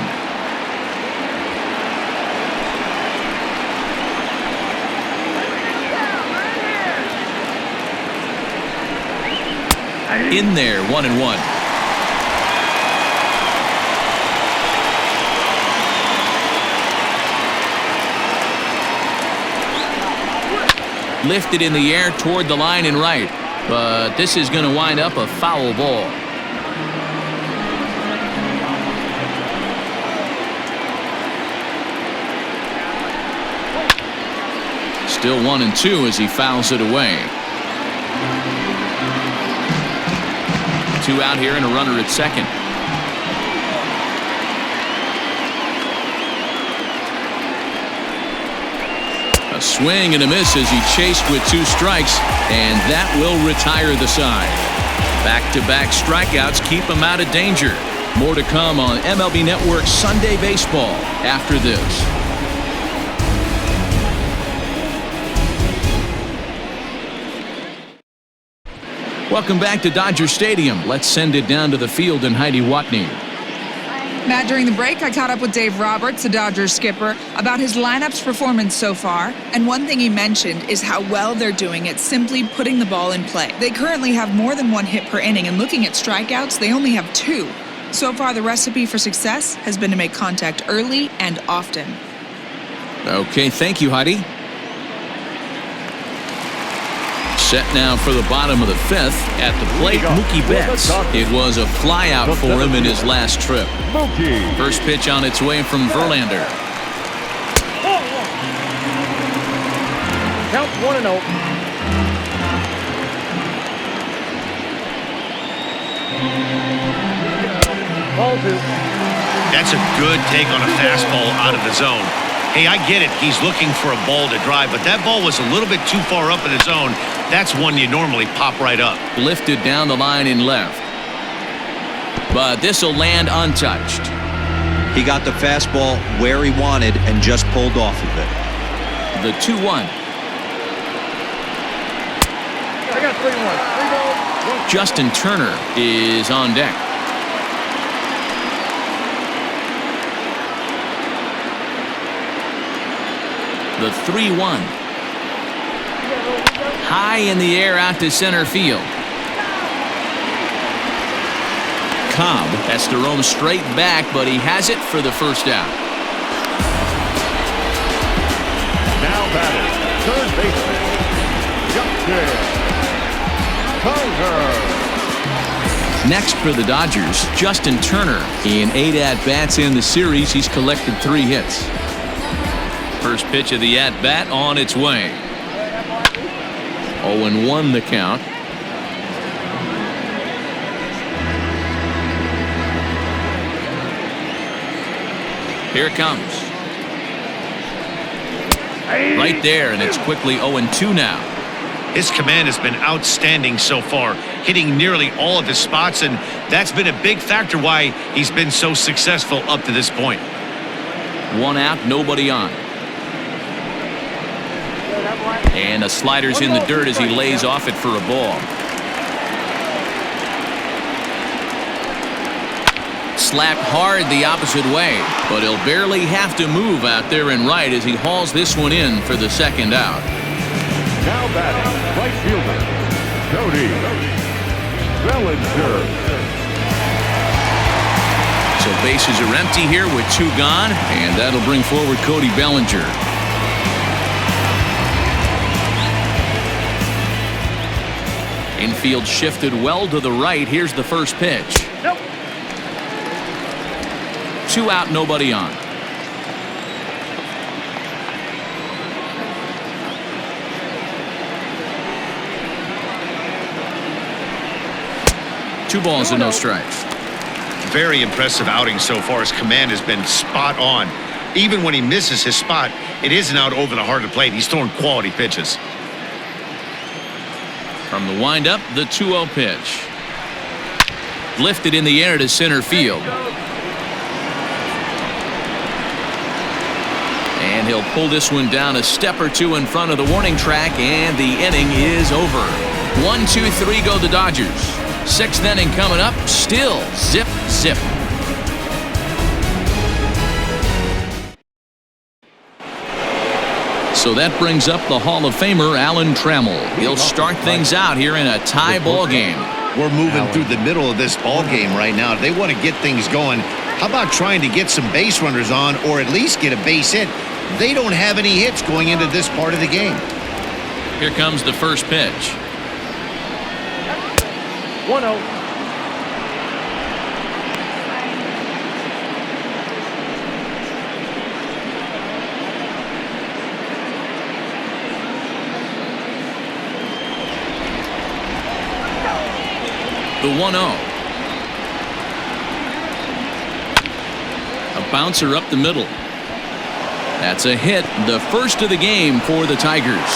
In there, 1-1. Lifted in the air toward the line and right. But this is going to wind up a foul ball. Still 1-2 as he fouls it away. 2 out here and a runner at second. A swing and a miss as he chased with 2 strikes, and that will retire the side. Back-to-back strikeouts keep him out of danger. More to come on MLB Network Sunday Baseball after this. Welcome back to Dodger Stadium. Let's send it down to the field and Heidi Watney.
Matt, during the break, I caught up with Dave Roberts, the Dodgers skipper, about his lineup's performance so far. And one thing he mentioned is how well they're doing at simply putting the ball in play. They currently have more than 1 hit per inning, and looking at strikeouts, they only have 2. So far, the recipe for success has been to make contact early and often.
Okay, thank you, Heidi. Set now for the bottom of the 5th. At the plate, Mookie Betts. It was a flyout for him in his last trip. First pitch on its way from Verlander.
Count 1-0. Ball 2.
That's a good take on a fastball out of the zone. Hey, I get it. He's looking for a ball to drive, but that ball was a little bit too far up in the zone. That's one you normally pop right up.
Lifted down the line and left. But this will land untouched.
He got the fastball where he wanted and just pulled off of it.
The 2-1.
I got 3-1. 3 balls.
Justin Turner is on deck. The 3-1. High in the air out to center field. Cobb has to roam straight back, but he has it for the first out.
Now batting, third baseman, Joc Pederson.
Next for the Dodgers, Justin Turner. In 8 at-bats in the series, he's collected 3 hits. First pitch of the at-bat on its way. 0-1 the count. Here it comes. Right there, and it's quickly 0-2 now.
His command has been outstanding so far, hitting nearly all of his spots, and that's been a big factor why he's been so successful up to this point.
1 out, nobody on. And a slider's in the dirt as he lays off it for a ball. Slapped hard the opposite way, but he'll barely have to move out there and right as he hauls this one in for the second out.
Now batting, right fielder, Verlander.
So bases are empty here with 2 gone, and that'll bring forward Cody Bellinger. Infield shifted well to the right. Here's the first pitch.
Nope.
2 out, nobody on. Two balls and no strikes.
Very impressive outing so far. His command has been spot on. Even when he misses his spot, it isn't out over the heart of the plate. He's throwing quality pitches.
From the windup, the 2-0 pitch. Lifted in the air to center field. And he'll pull this one down a step or 2 in front of the warning track, and the inning is over. 1, 2, 3 go the Dodgers. 6th inning coming up, still zip, zip. So that brings up the Hall of Famer Alan Trammell. He'll start things out here in a tie ball game.
We're moving through the middle of this ball game right now. If they want to get things going, how about trying to get some base runners on or at least get a base hit? They don't have any hits going into this part of the game.
Here comes the first pitch.
1-0.
The 1-0. A bouncer up the middle. That's a hit, the first of the game for the Tigers.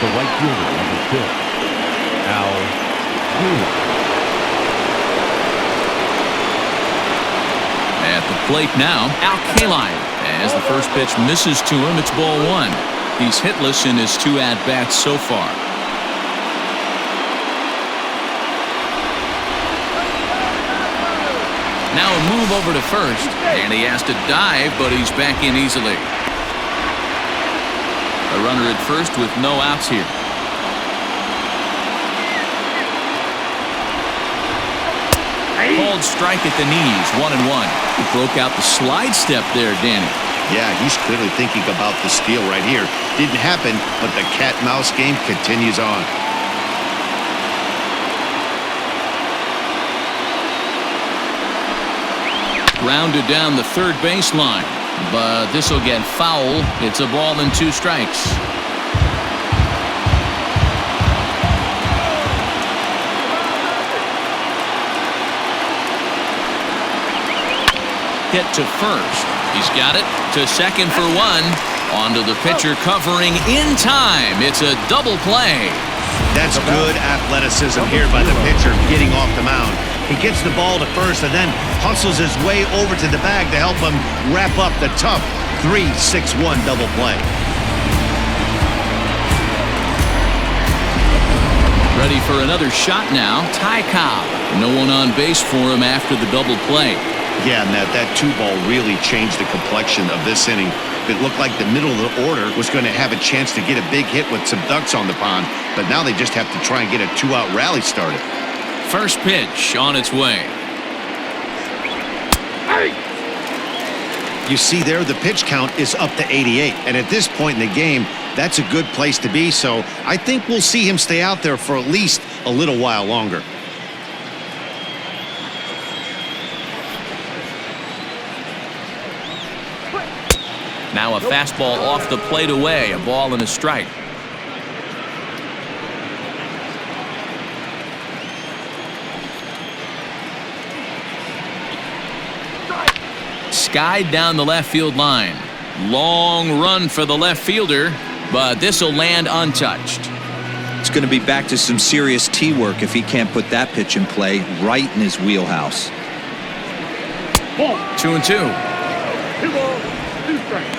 The right fielder, number 6, Al Kaline.
At the plate now, Al Kaline. As the first pitch misses to him, it's ball 1. He's hitless in his 2 at-bats so far. Now a move over to first, and he has to dive, but he's back in easily. A runner at first with no outs here. Called strike at the knees, 1-1. He broke out the slide step there, Danny.
Yeah, he's clearly thinking about the steal right here. Didn't happen, but the cat-mouse game continues on.
Grounded down the third baseline, but this will get foul. It's a ball and 2 strikes. Hit to first. He's got it to second for 1. Onto the pitcher covering in time. It's a double play.
That's good athleticism here by the pitcher getting off the mound. He gets the ball to first and then hustles his way over to the bag to help him wrap up the tough 3-6-1 double play.
Ready for another shot now. TYE COBB. No one on base for him after the double play.
Yeah, and that 2-ball really changed the complexion of this inning. It looked like the middle of the order was going to have a chance to get a big hit with some ducks on the pond, but now they just have to try and get a 2-out rally started.
First pitch on its way.
You see there, the pitch count is up to 88, and at this point in the game, that's a good place to be, so I think we'll see him stay out there for at least a little while longer.
Now a fastball off the plate away, a ball and a strike. Skied down the left field line. Long run for the left fielder, but this will land untouched.
It's going to be back to some serious tee work if he can't put that pitch in play right in his wheelhouse.
2-2.
2 balls, 2 strikes.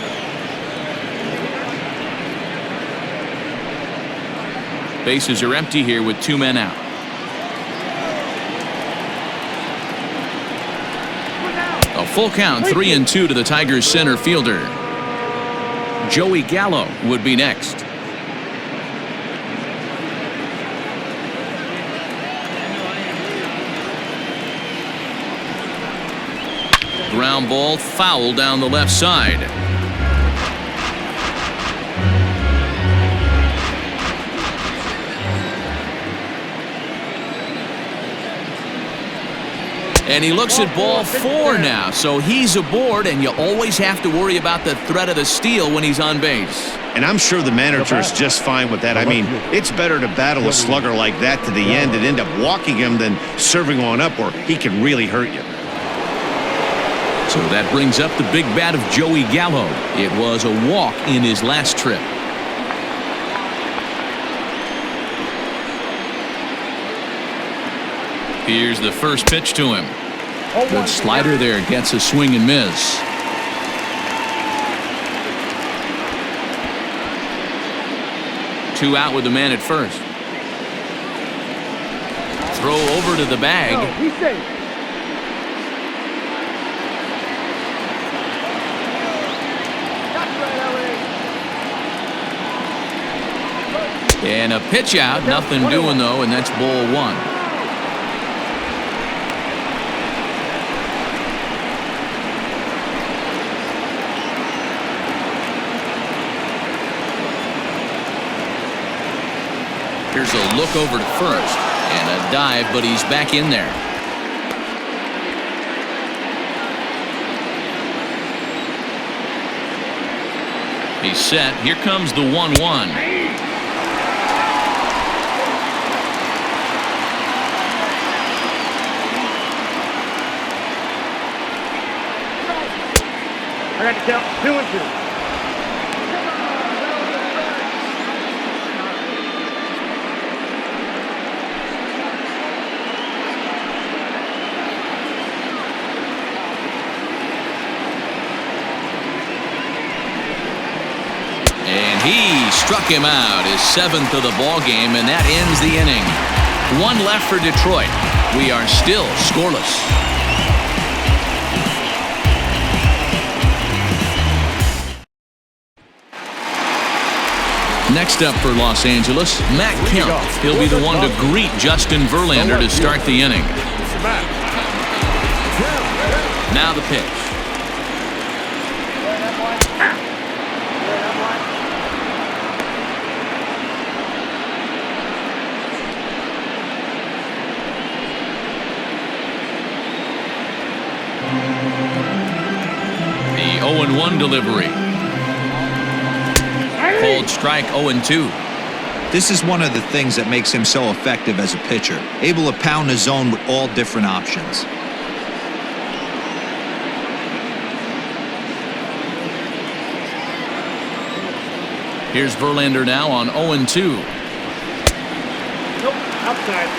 Bases are empty here with 2 men out. A full count, 3-2 to the Tigers center fielder. Joey Gallo would be next. Ground ball foul down the left side. And he looks at ball 4 now, so he's aboard, and you always have to worry about the threat of the steal when he's on base.
And I'm sure the manager is just fine with that. I mean, it's better to battle a slugger like that to the end and end up walking him than serving on up where he can really hurt you.
So that brings up the big bat of Joey Gallo. It was a walk in his last trip. Here's the first pitch to him. Good slider there, gets a swing and miss. Two out with the man at first. Throw over to the bag.
No, he's safe.
And a pitch out, nothing doing though, and that's ball one. Here's a look over to first and a dive, but he's back in there. He's set. Here comes the 1-1.
I got to count 2-2.
He struck him out, his 7th of the ball game, and that ends the inning. One left for Detroit. We are still scoreless. Next up for Los Angeles, Matt Kemp. He'll be the one to greet Justin Verlander to start the inning. Now the pitch. The 0-1 delivery. Called strike 0-2.
This is one of the things that makes him so effective as a pitcher, able to pound the zone with all different options.
Here's Verlander now on 0-2.
Nope, outside.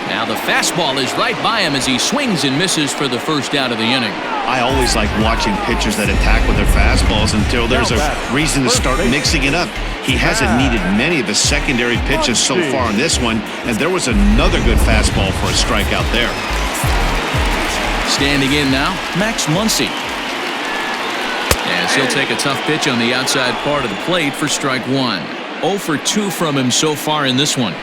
Now the fastball is right by him as he swings and misses for the first out of the inning.
I always like watching pitchers that attack with their fastballs until there's a reason to start mixing it up. He hasn't needed many of his secondary pitches so far in this one, and there was another good fastball for a strikeout there.
Standing in now, Max Muncie. As he'll take a tough pitch on the outside part of the plate for strike one. 0 for 2 from him so far in this one.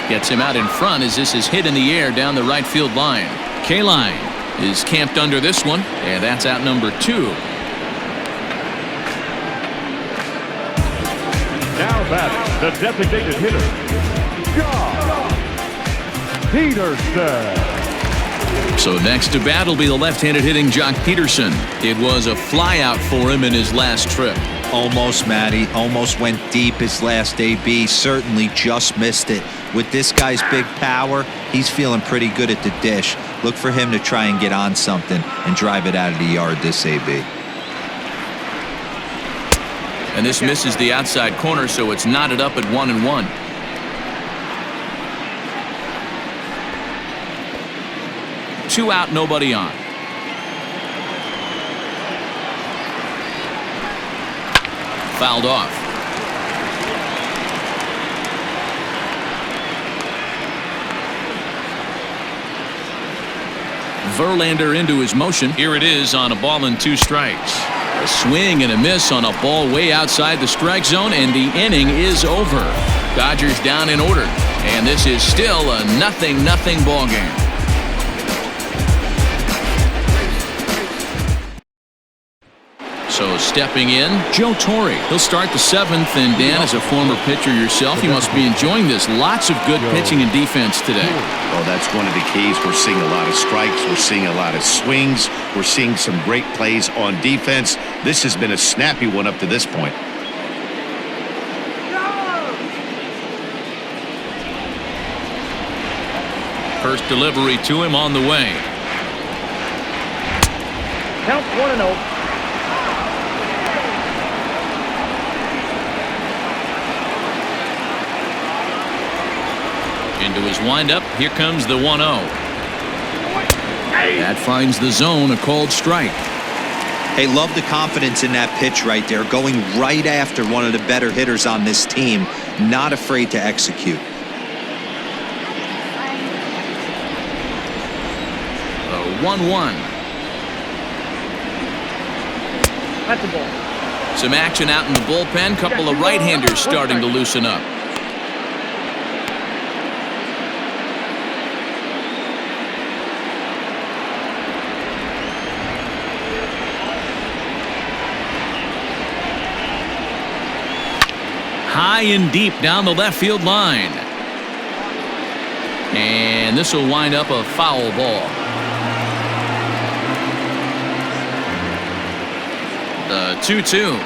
Gets him out in front as this is hit in the air down the right field line. K-Line is camped under this one, and that's out number 2.
Now batting, the designated hitter, Joc Pederson.
So next to bat will be the left-handed hitting Joc Pederson. It was a flyout for him in his last trip.
Almost, Matty. Almost went deep his last AB. Certainly just missed it. With this guy's big power, he's feeling pretty good at the dish. Look for him to try and get on something and drive it out of the yard this AB.
And this misses the outside corner, so it's knotted up at 1-1. Two out, nobody on. Fouled off. Verlander into his motion. Here it is on a ball and 2 strikes. A swing and a miss on a ball way outside the strike zone, and the inning is over. Dodgers down in order, and this is still a 0-0 ball game. So stepping in, Joe Torre. He'll start the 7th, and Dan, as a former pitcher yourself, you must be enjoying this. Lots of good pitching and defense today.
Oh, that's one of the keys. We're seeing a lot of strikes. We're seeing a lot of swings. We're seeing some great plays on defense. This has been a snappy one up to this point.
First delivery to him on the way.
Count 1-0.
Into his windup, here comes the 1-0. That finds the zone, a called strike.
Hey, love the confidence in that pitch right there, going right after one of the better hitters on this team, not afraid to execute.
The 1-1.
That's the ball.
Some action out in the bullpen. Couple of right-handers starting to loosen up. High and deep down the left field line. And this will wind up a foul ball. The 2-2.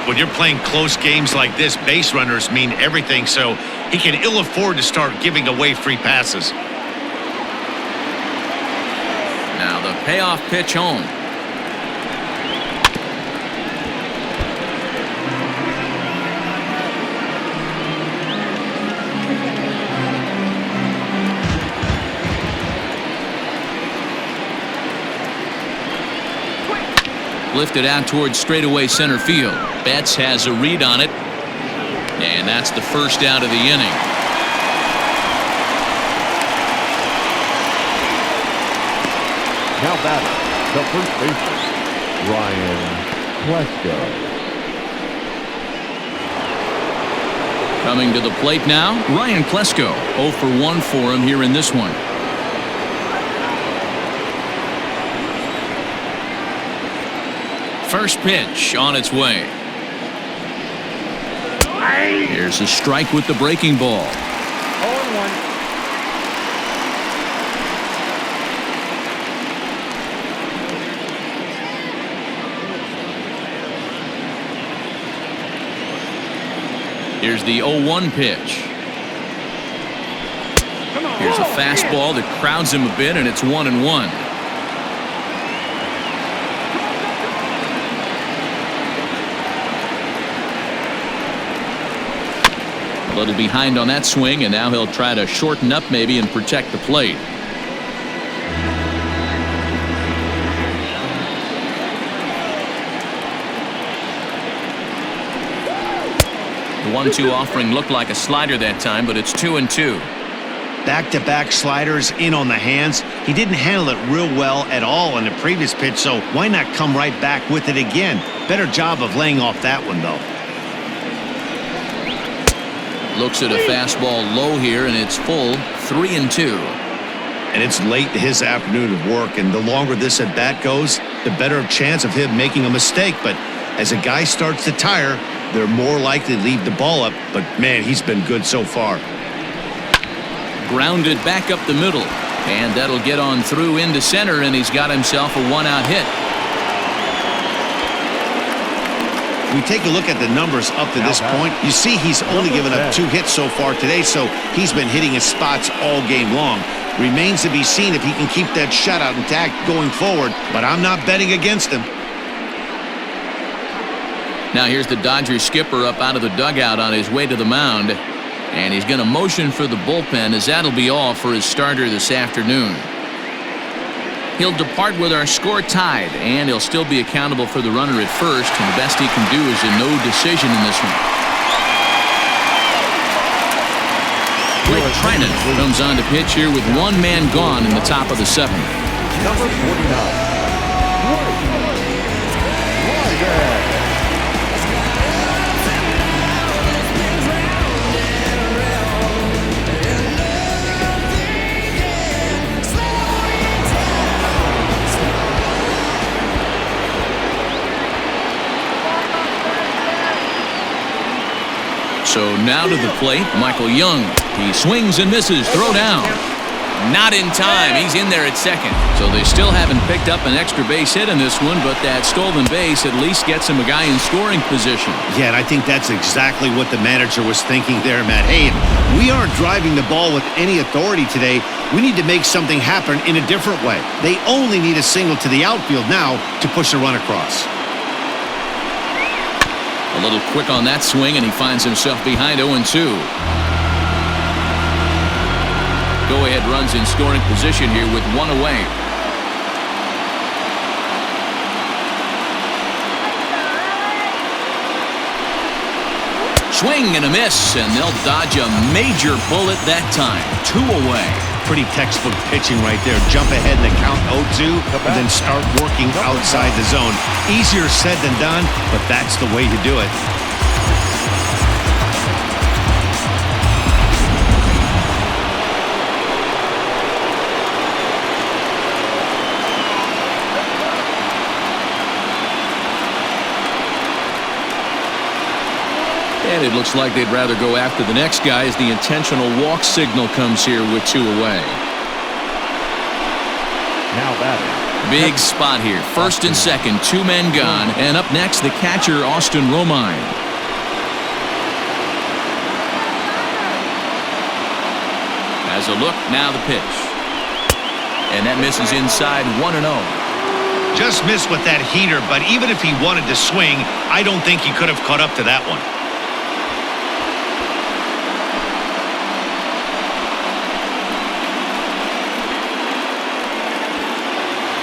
When you're playing close games like this, base runners mean everything, so he can ill afford to start giving away free passes.
Now the payoff pitch home. Lifted out towards straightaway center field. Betts has a read on it. And that's the first out of the inning.
Now batting, the first baseman, Ryan Klesko.
Coming to the plate now, Ryan Klesko. 0 for 1 for him here in this one. First pitch on its way. Here's a strike with the breaking ball.
0-1.
Here's the 0-1 pitch. Here's a fastball that crowds him a bit, and it's 1-1. A little behind on that swing, and now he'll try to shorten up maybe and protect the plate. The 1-2 offering looked like a slider that time, but it's 2-2.
Back-to-back sliders in on the hands. He didn't handle it real well at all on the previous pitch, so why not come right back with it again? Better job of laying off that one, though.
Looks at a fastball low here, and it's full. 3-2.
And it's late his afternoon of work, and the longer this at bat goes, the better chance of him making a mistake. But as a guy starts to tire, they're more likely to leave the ball up. But man, he's been good so far.
Grounded back up the middle, and that'll get on through into center, and he's got himself a 1-out hit.
We take a look at the numbers up to this point. You see he's only given up 2 hits so far today, so he's been hitting his spots all game long. Remains to be seen if he can keep that shutout intact going forward, but I'm not betting against him.
Now here's the Dodgers skipper up out of the dugout on his way to the mound, and he's going to motion for the bullpen, as that'll be all for his starter this afternoon. He'll depart with our score tied, and he'll still be accountable for the runner at first, and the best he can do is a no decision in this one. Blake Trinan comes on to pitch here with 1 man gone in the top of the 7th.
Number 49.
So now to the plate, Michael Young. He swings and misses. Throw down. Not in time. He's in there at second. So they still haven't picked up an extra base hit in this one, but that stolen base at least gets him a guy in scoring position.
Yeah, and I think that's exactly what the manager was thinking there, Matt. Hey, we aren't driving the ball with any authority today. We need to make something happen in a different way. They only need a single to the outfield now to push a run across.
A little quick on that swing, and he finds himself behind 0-2. Go-ahead runs in scoring position here with 1 away. swing and a miss, and they'll dodge a major bullet that time. 2 away.
Pretty textbook pitching right there. Jump ahead in the count 0-2 and then start working outside the zone. Easier said than done, but that's the way to do it.
And it looks like they'd rather go after the next guy as the intentional walk signal comes here with 2 away.
Now batting.
Big spot here. First and second, 2 men gone. And up next, the catcher, Austin Romine. As a look, now the pitch. And that misses inside 1-0.
Just missed with that heater, but even if he wanted to swing, I don't think he could have caught up to that one.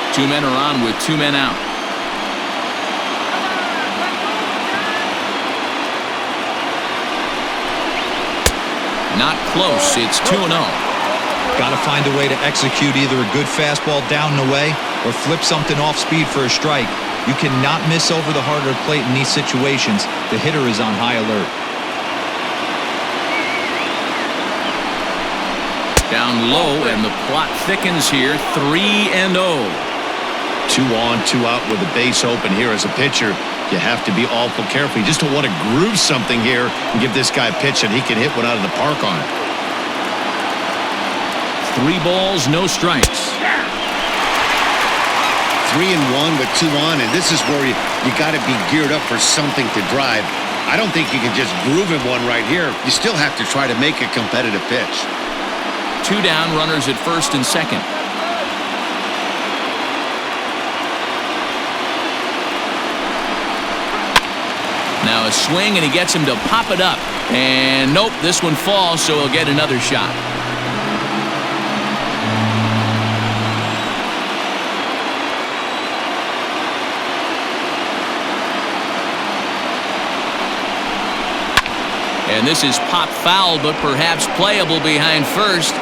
Two men are on with 2 men out. Not close. It's 2-0.
Got to find a way to execute either a good fastball down and away or flip something off speed for a strike. You cannot miss over the harder plate in these situations. The hitter is on high alert.
Down low, and the plot thickens here. 3-0.
2 on, 2 out with the base open here as a pitcher. You have to be awful careful. You just don't want to groove something here and give this guy a pitch and he can hit one out of the park on it.
3 balls, no strikes.
3-1 with 2 on, and this is where you got to be geared up for something to drive. I don't think you can just groove in one right here. You still have to try to make a competitive pitch.
2 down, runners at first and second. Now a swing, and he gets him to pop it up. And nope, this one falls, so he'll get another shot. And this is pop foul, but perhaps playable behind first.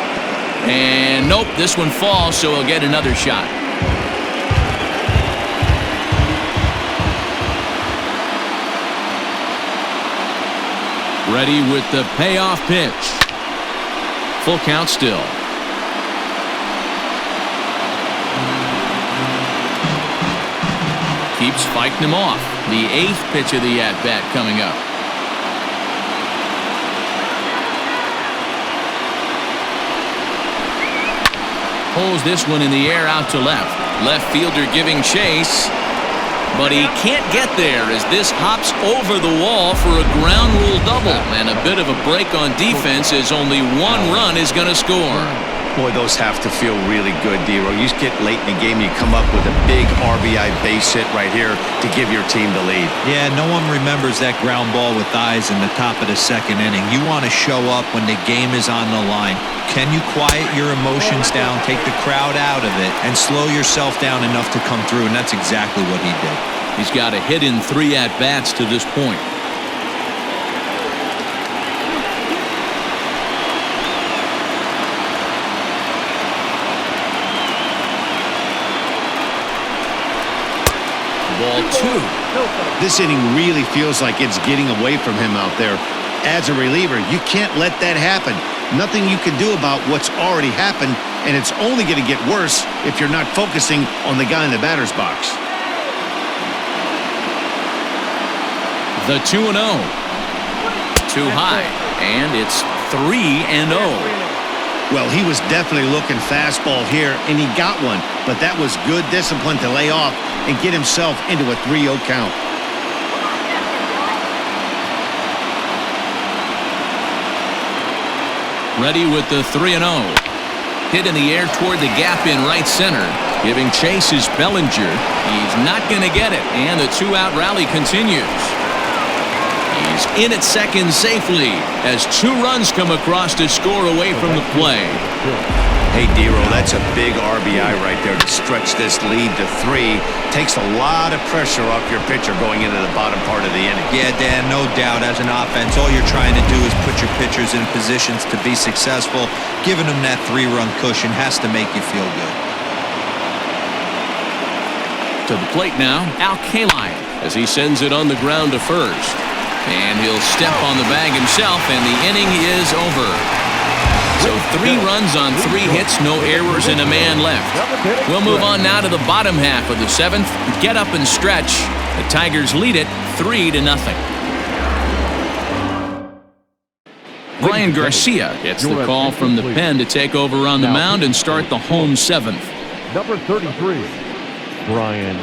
And nope, this one falls, so he'll get another shot. Ready with the payoff pitch. Full count still. Keeps fighting him off. The 8th pitch of the at-bat coming up. Pulls this one in the air out to left. Left fielder giving chase. But he can't get there as this hops over the wall for a ground rule double. And a bit of a break on defense as only 1 run is going to score.
Boy, those have to feel really good, D-Row. You just get late in the game, you come up with a big RBI base hit right here to give your team the lead.
Yeah, no one remembers that ground ball with eyes in the top of the 2nd inning. You want to show up when the game is on the line. Can you quiet your emotions down, take the crowd out of it, and slow yourself down enough to come through? And that's exactly what he did.
He's got a hit in 3 at-bats to this point. Ball 2.
This inning really feels like it's getting away from him out there. As a reliever, you can't let that happen. Nothing you can do about what's already happened, and it's only going to get worse if you're not focusing on the guy in the batter's box.
The 2-0. Too high, and it's 3-0.
Well, he was definitely looking fastball here, and he got one, but that was good discipline to lay off and get himself into a 3-0 count.
Ready with the 3-0. Hit in the air toward the gap in right center. Giving chase is Bellinger. He's not going to get it, and the 2-out rally continues. He's in at second safely as 2 runs come across to score away from the play.
Hey, Dero, that's a big RBI right there to stretch this lead to 3. Takes a lot of pressure off your pitcher going into the bottom part of the inning.
Yeah, Dan, no doubt. As an offense, all you're trying to do is put your pitchers in positions to be successful. Giving them that 3-run cushion has to make you feel good.
To the plate now, Al Kaline, as he sends it on the ground to first. And he'll step on the bag himself, and the inning is over. So 3 runs on 3 hits, no errors, and a man left. We'll move on now to the bottom half of the 7th. Get up and stretch. The Tigers lead it 3-0. Brian Garcia gets the call from the pen to take over on the mound and start the home 7th.
Number 33, Brian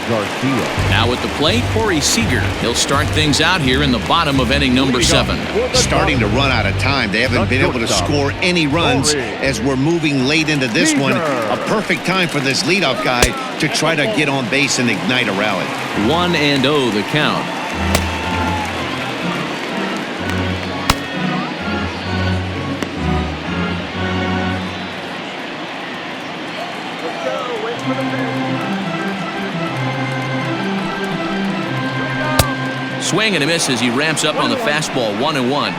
Garcia.
Now at the plate, Corey Seager. He'll start things out here in the bottom of inning number 7.
Starting to run out of time. They haven't been able to score any runs as we're moving late into this one. A perfect time for this leadoff guy to try to get on base and ignite a rally.
1-0 the count. Swing and a miss as he ramps up on the fastball. 1-1.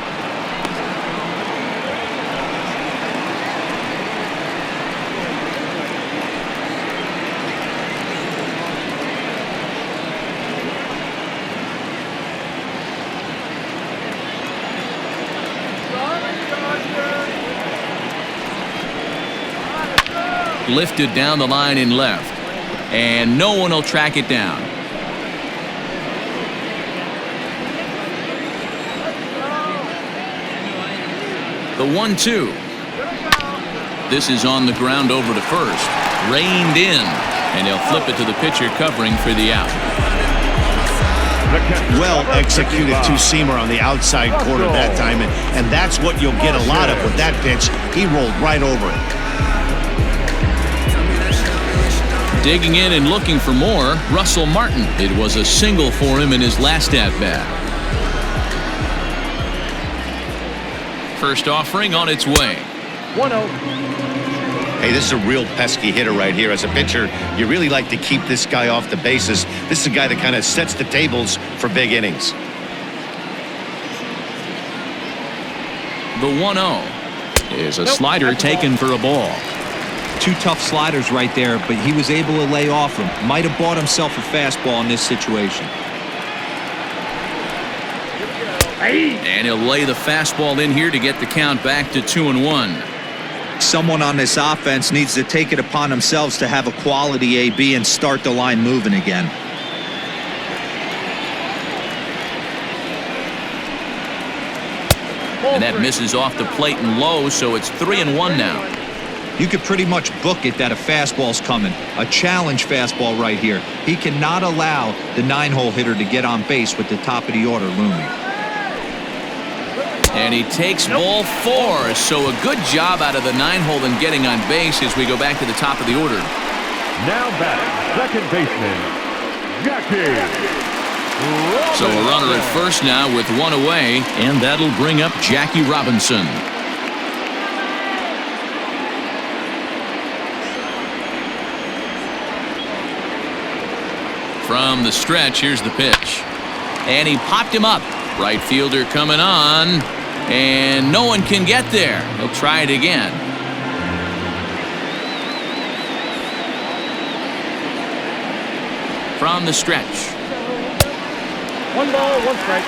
Lifted down the line in left, and no one will track it down. The 1-2. This is on the ground over to first. Reined in, and he'll flip it to the pitcher covering for the out.
Well executed two-seamer on the outside corner that time, and that's what you'll get a lot of with that pitch. He rolled right over it.
Digging in and looking for more, Russell Martin. It was a single for him in his last at-bat. First offering on its way.
1-0.
Hey, this is a real pesky hitter right here. As a pitcher, you really like to keep this guy off the bases. This is a guy that kind of sets the tables for big innings.
The 1-0 is a slider taken for a ball.
2 tough sliders right there, but he was able to lay off them. Might have bought himself a fastball in this situation.
And he'll lay the fastball in here to get the count back to 2-1.
Someone on this offense needs to take it upon themselves to have a quality AB and start the line moving again.
And that misses off the plate and low, so it's 3-1 now.
You could pretty much book it that a fastball's coming. A challenge fastball right here. He cannot allow the 9-hole hitter to get on base with the top of the order looming.
And he takes ball 4, so a good job out of the 9-hole and getting on base as we go back to the top of the order.
Now batting, second baseman, Jackie.
So a runner at first now with 1 away, and that'll bring up Jackie Robinson. From the stretch, here's the pitch. And he popped him up. Right fielder coming on. And no one can get there. He'll try it again. From the stretch.
1 ball, 1 strike.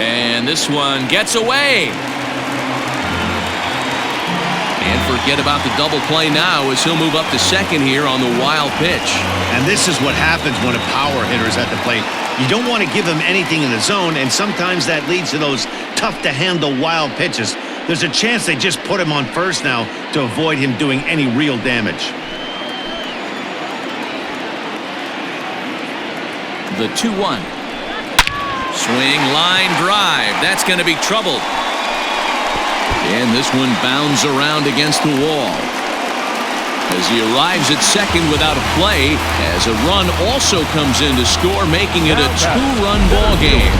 And this one gets away. And forget about the double play now as he'll move up to second here on the wild pitch.
And this is what happens when a power hitter is at the plate. You don't want to give him anything in the zone, and sometimes that leads to those tough-to-handle wild pitches. There's a chance they just put him on first now to avoid him doing any real damage.
The 2-1. Swing, line drive. That's going to be trouble. And this one bounds around against the wall. as he arrives at second without a play, as a run also comes in to score, making it a two-run ball game.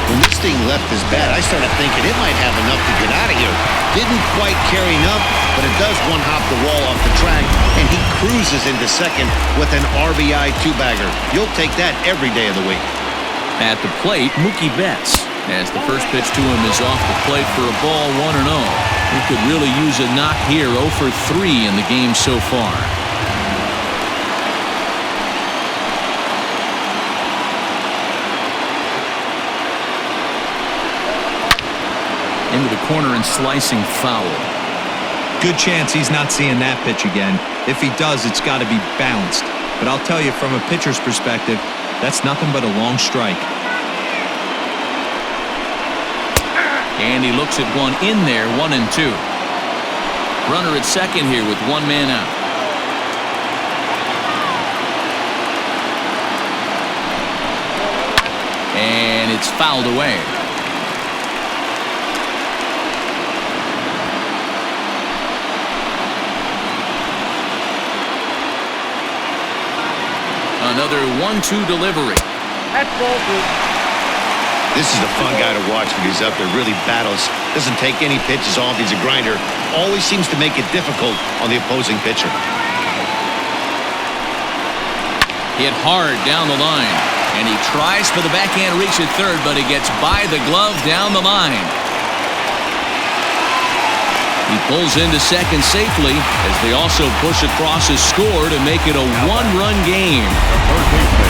When this thing left his bat, I started thinking it might have enough to get out of here. Didn't quite carry enough, but it does one-hop the wall off the track, and he cruises into second with an RBI two-bagger. You'll take that every day of the week.
At the plate, Mookie Betts, as the first pitch to him is off the plate for a ball, 1-0. He could really use a knock here, 0 for 3 in the game so far. Into the corner and slicing foul.
Good chance he's not seeing that pitch again. If he does, it's got to be bounced. But I'll tell you, from a pitcher's perspective, that's nothing but a long strike.
And he looks at one in there, 1-2. Runner at second here with one man out. And it's fouled away. Another 1-2 delivery.
That's ball two.
This is a fun guy to watch when he's up there. Really battles. Doesn't take any pitches off. He's a grinder. Always seems to make it difficult on the opposing pitcher.
Hit hard down the line. And he tries for the backhand reach at third, but he gets by the glove down the line. He pulls into second safely as they also push across his score to make it a one-run game.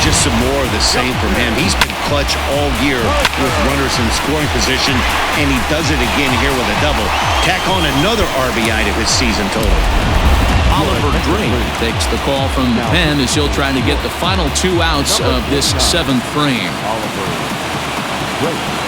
Just some more of the same from him. He's been clutch all year with runners in scoring position, and he does it again here with a double. Tack on another RBI to his season total.
Oliver Drake takes the call from the pen as he'll try to get the final 2 outs of this 7th frame.
Oliver Drake.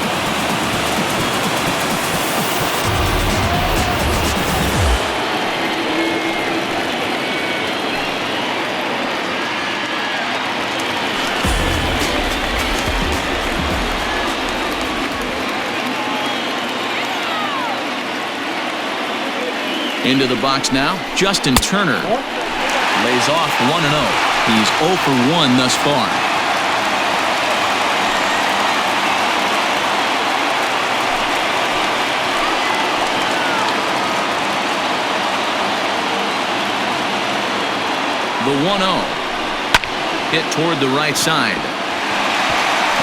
Into the box now, Justin Turner. Lays off 1-0. He's 0 for 1 thus far. The 1-0. Hit toward the right side.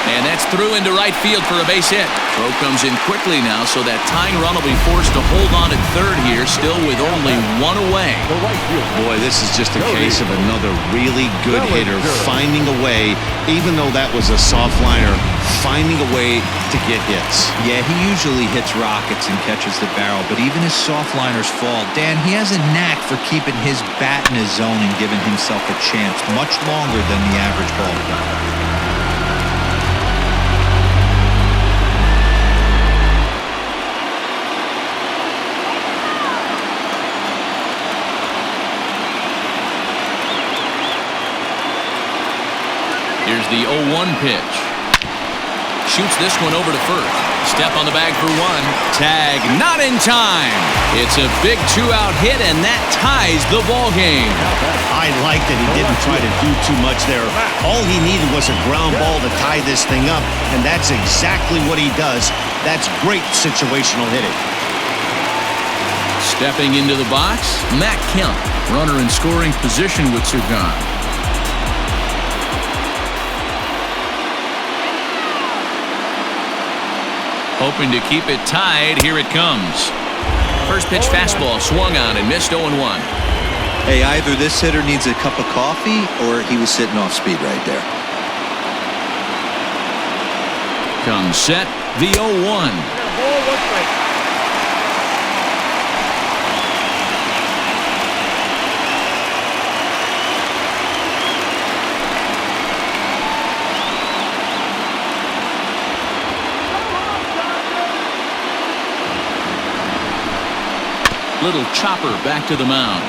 And that's through into right field for a base hit. Throw comes in quickly now, so that tying run will be forced to hold on at third here, still with only 1 away.
Boy, this is just a case of another really good hitter finding a way, even though that was a soft liner, finding a way to get hits.
Yeah, he usually hits rockets and catches the barrel, but even his soft liners fall. Dan, he has a knack for keeping his bat in his zone and giving himself a chance much longer than the average ball player.
Here's the 0-1 pitch. Shoots this one over to first. Step on the bag for 1. Tag not in time. It's a big 2-out hit, and that ties the ball game.
I like that he didn't try to do too much there. All he needed was a ground ball to tie this thing up, and that's exactly what he does. That's great situational hitting.
Stepping into the box, Matt Kemp. Runner in scoring position with 2 gone. Hoping to keep it tied. Here it comes. First pitch fastball swung on and missed 0-1.
Hey, either this hitter needs a cup of coffee or he was sitting off speed right there.
Comes set, the 0-1.
Ball, 1 strike.
Little chopper back to the mound.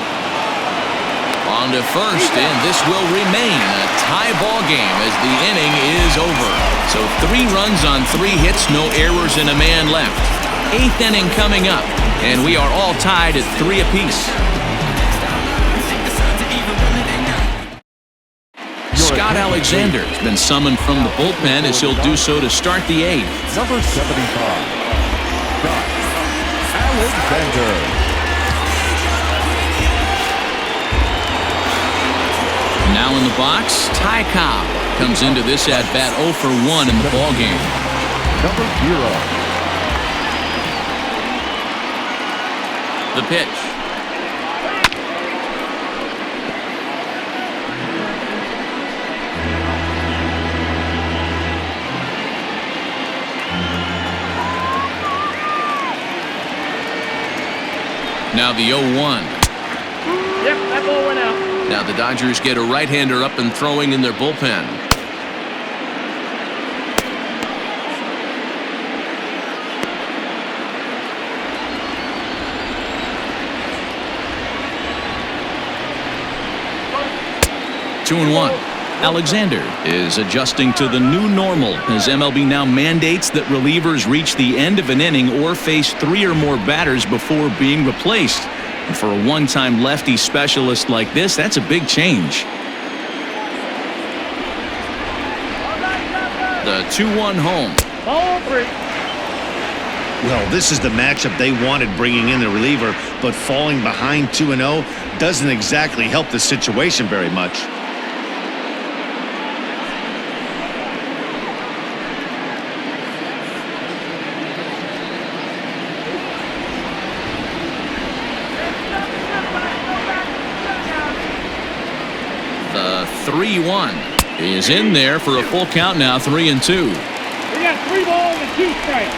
On to first, and this will remain a tie ball game as the inning is over. So 3 runs on 3 hits, no errors, and a man left. 8th inning coming up, and we are all tied at 3 apiece. Scott Alexander has been summoned from the bullpen as he'll do so to start the 8th.
Number 75, Joc Alexander.
Now in the box, TYE COBB comes into this at-bat 0 for 1 in the ballgame.
Number 0.
The pitch. Now the 0-1.
Yep, that ball went out.
Now the Dodgers get a right-hander up and throwing in their bullpen. Two and one. Alexander is adjusting to the new normal as MLB now mandates that relievers reach the end of an inning or face 3 or more batters before being replaced. And for a one-time lefty specialist like this, that's a big change. The 2-1 home.
Ball 3.
Well, this is the matchup they wanted, bringing in the reliever, but falling behind 2-0 doesn't exactly help the situation very much.
The 3-1 is in there for a full count now, 3-2.
We got 3 balls and 2 strikes.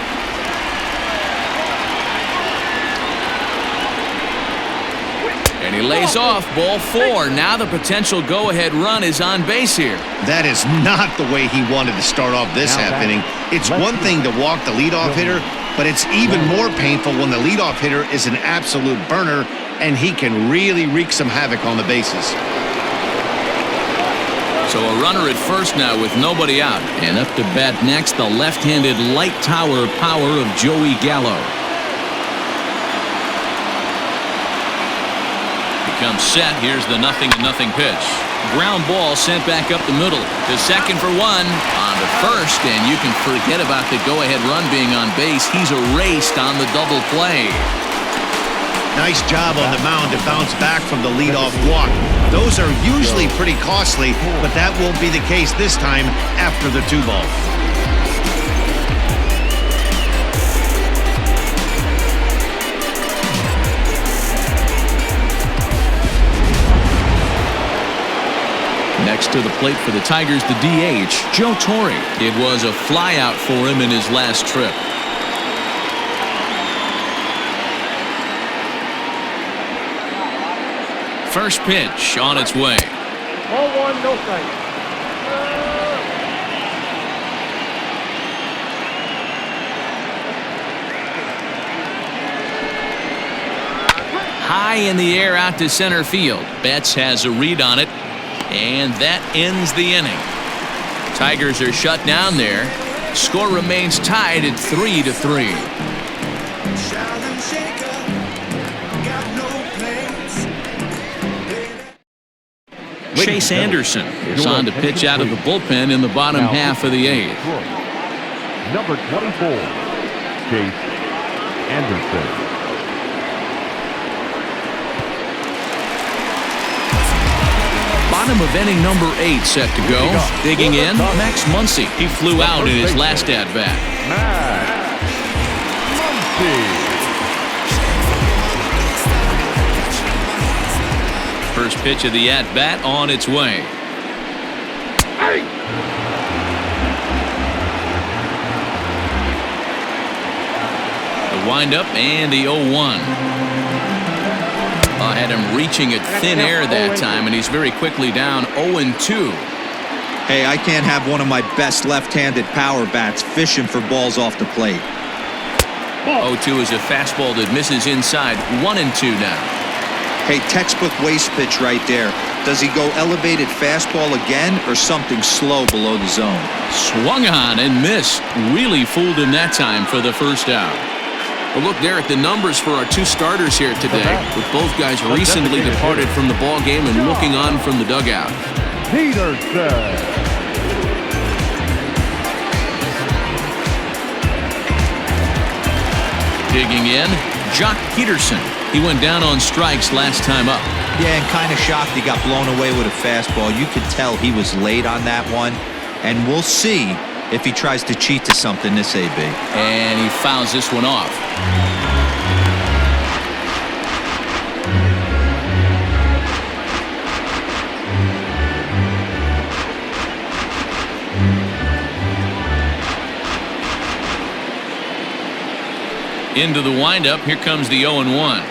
And he lays off, ball 4. Now the potential go-ahead run is on base here.
That is not the way he wanted to start off this half inning. It's one thing to walk the leadoff hitter, but it's even more painful when the leadoff hitter is an absolute burner, and he can really wreak some havoc on the bases.
So a runner at first now with nobody out. And up to bat next, the left-handed light tower power of Joey Gallo. Becomes set. Here's the 0-0 pitch. Ground ball sent back up the middle to second for 1. On to first, and you can forget about the go-ahead run being on base. He's erased on the double play.
Nice job on the mound to bounce back from the leadoff walk. Those are usually pretty costly, but that won't be the case this time after the 2-ball.
Next to the plate for the Tigers, the DH, Joe Torre. It was a flyout for him in his last trip. First pitch on its way.
Ball 1, no strike.
High in the air out to center field. Betts has a read on it, and that ends the inning. Tigers are shut down there. Score remains tied at 3-3. Chase Anderson is on to pitch out of the bullpen in the bottom half of the 8th.
Number 24, Chase Anderson.
Bottom of inning number 8 set to go. Digging in, Max Muncie. He flew out in his last at-bat.
Max Muncie.
First pitch of the at-bat on its way. The windup and the 0-1. Had him reaching at thin air that time, and he's very quickly down 0-2.
Hey, I can't have one of my best left-handed power bats fishing for balls off the plate.
0-2 is a fastball that misses inside. 1-2 now.
Hey, textbook waste pitch right there. Does he go elevated fastball again or something slow below the zone?
Swung on and missed. Really fooled him that time for the first out. Well, look there at the numbers for our 2 starters here today, with both guys recently departed from the ball game and looking on from the dugout.
Pederson.
Digging in, Joc Pederson. He went down on strikes last time up.
Yeah, and kind of shocked he got blown away with a fastball. You could tell he was late on that one. And we'll see if he tries to cheat to something this AB.
And he fouls this one off. Into the windup, here comes the 0-1.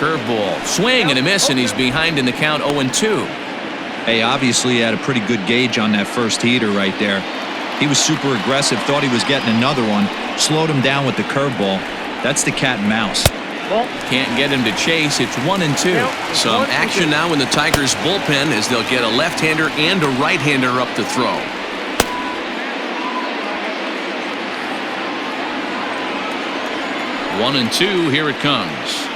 Curveball, swing and a miss, and he's behind in the count 0-2.
Hey, obviously he had a pretty good gauge on that first heater right there. He was super aggressive, thought he was getting another one, slowed him down with the curveball. That's the cat and mouse.
Can't get him to chase. It's 1-2. Some action now in the Tigers bullpen as they'll get a left-hander and a right-hander up to throw. One and two, here it comes.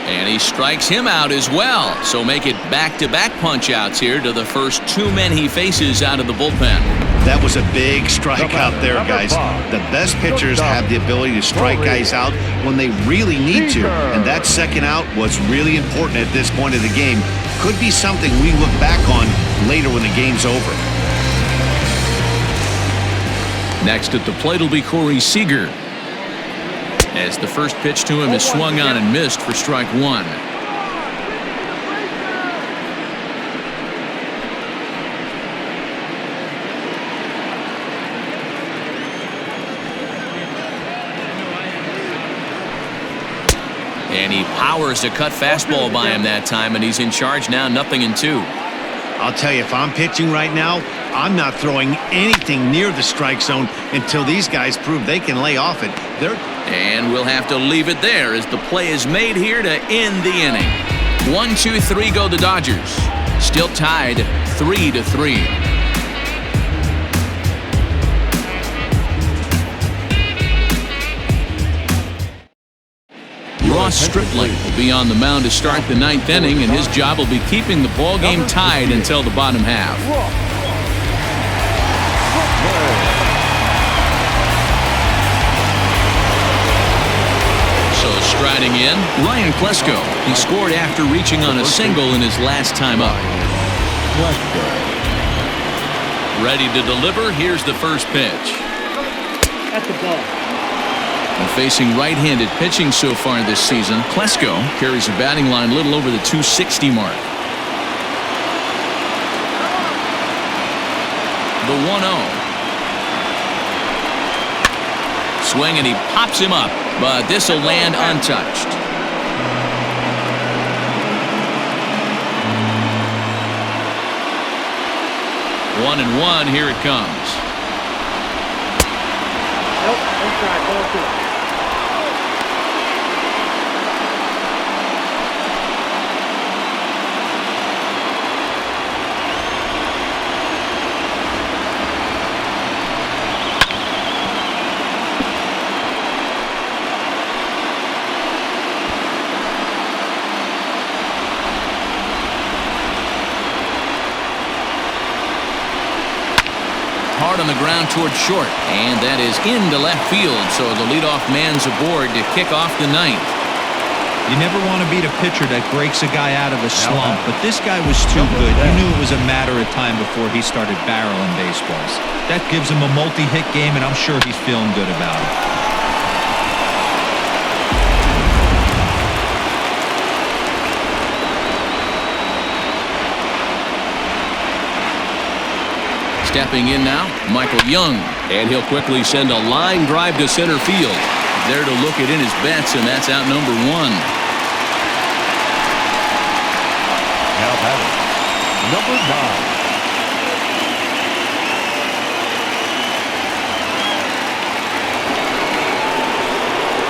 And he strikes him out as well. So make it back-to-back punch-outs here to the first two men he faces out of the bullpen.
That was a big strike out there, guys. The best pitchers have the ability to strike guys out when they really need to. And that second out was really important at this point of the game. Could be something we look back on later when the game's over.
Next at the plate will be Corey Seager, as the first pitch to him is swung on and missed for strike one. And he powers a cut fastball by him that time, and he's in charge now, 0-2.
I'll tell you, if I'm pitching right now, I'm not throwing anything near the strike zone until these guys prove they can lay off it.
And we'll have to leave it there as the play is made here to end the inning. 1-2-3 go the Dodgers. Still tied 3-3. Ross Stripling will be on the mound to start the ninth inning, and his job will be keeping the ball game tied until the bottom half. So striding in, Ryan Klesko. He scored after reaching on a single in his last time up. Ready to deliver. Here's the first pitch.
That's the ball.
And facing right-handed pitching so far this season, Klesko carries a batting line a little over the 260 mark. The 1-0. Swing and he pops him up, but this will land untouched. One and one, here it comes.
Nope, inside, ball two.
Hard on the ground toward short, and that is into left field, so the leadoff man's aboard to kick off the ninth.
You never want to beat a pitcher that breaks a guy out of a slump, but this guy was too good. You knew it was a matter of time before he started barreling baseballs. That gives him a multi-hit game, and I'm sure he's feeling good about it.
Stepping in now, Michael Young, and he'll quickly send a line drive to center field. There to look it in his bets, and that's out number one.
Now batting, number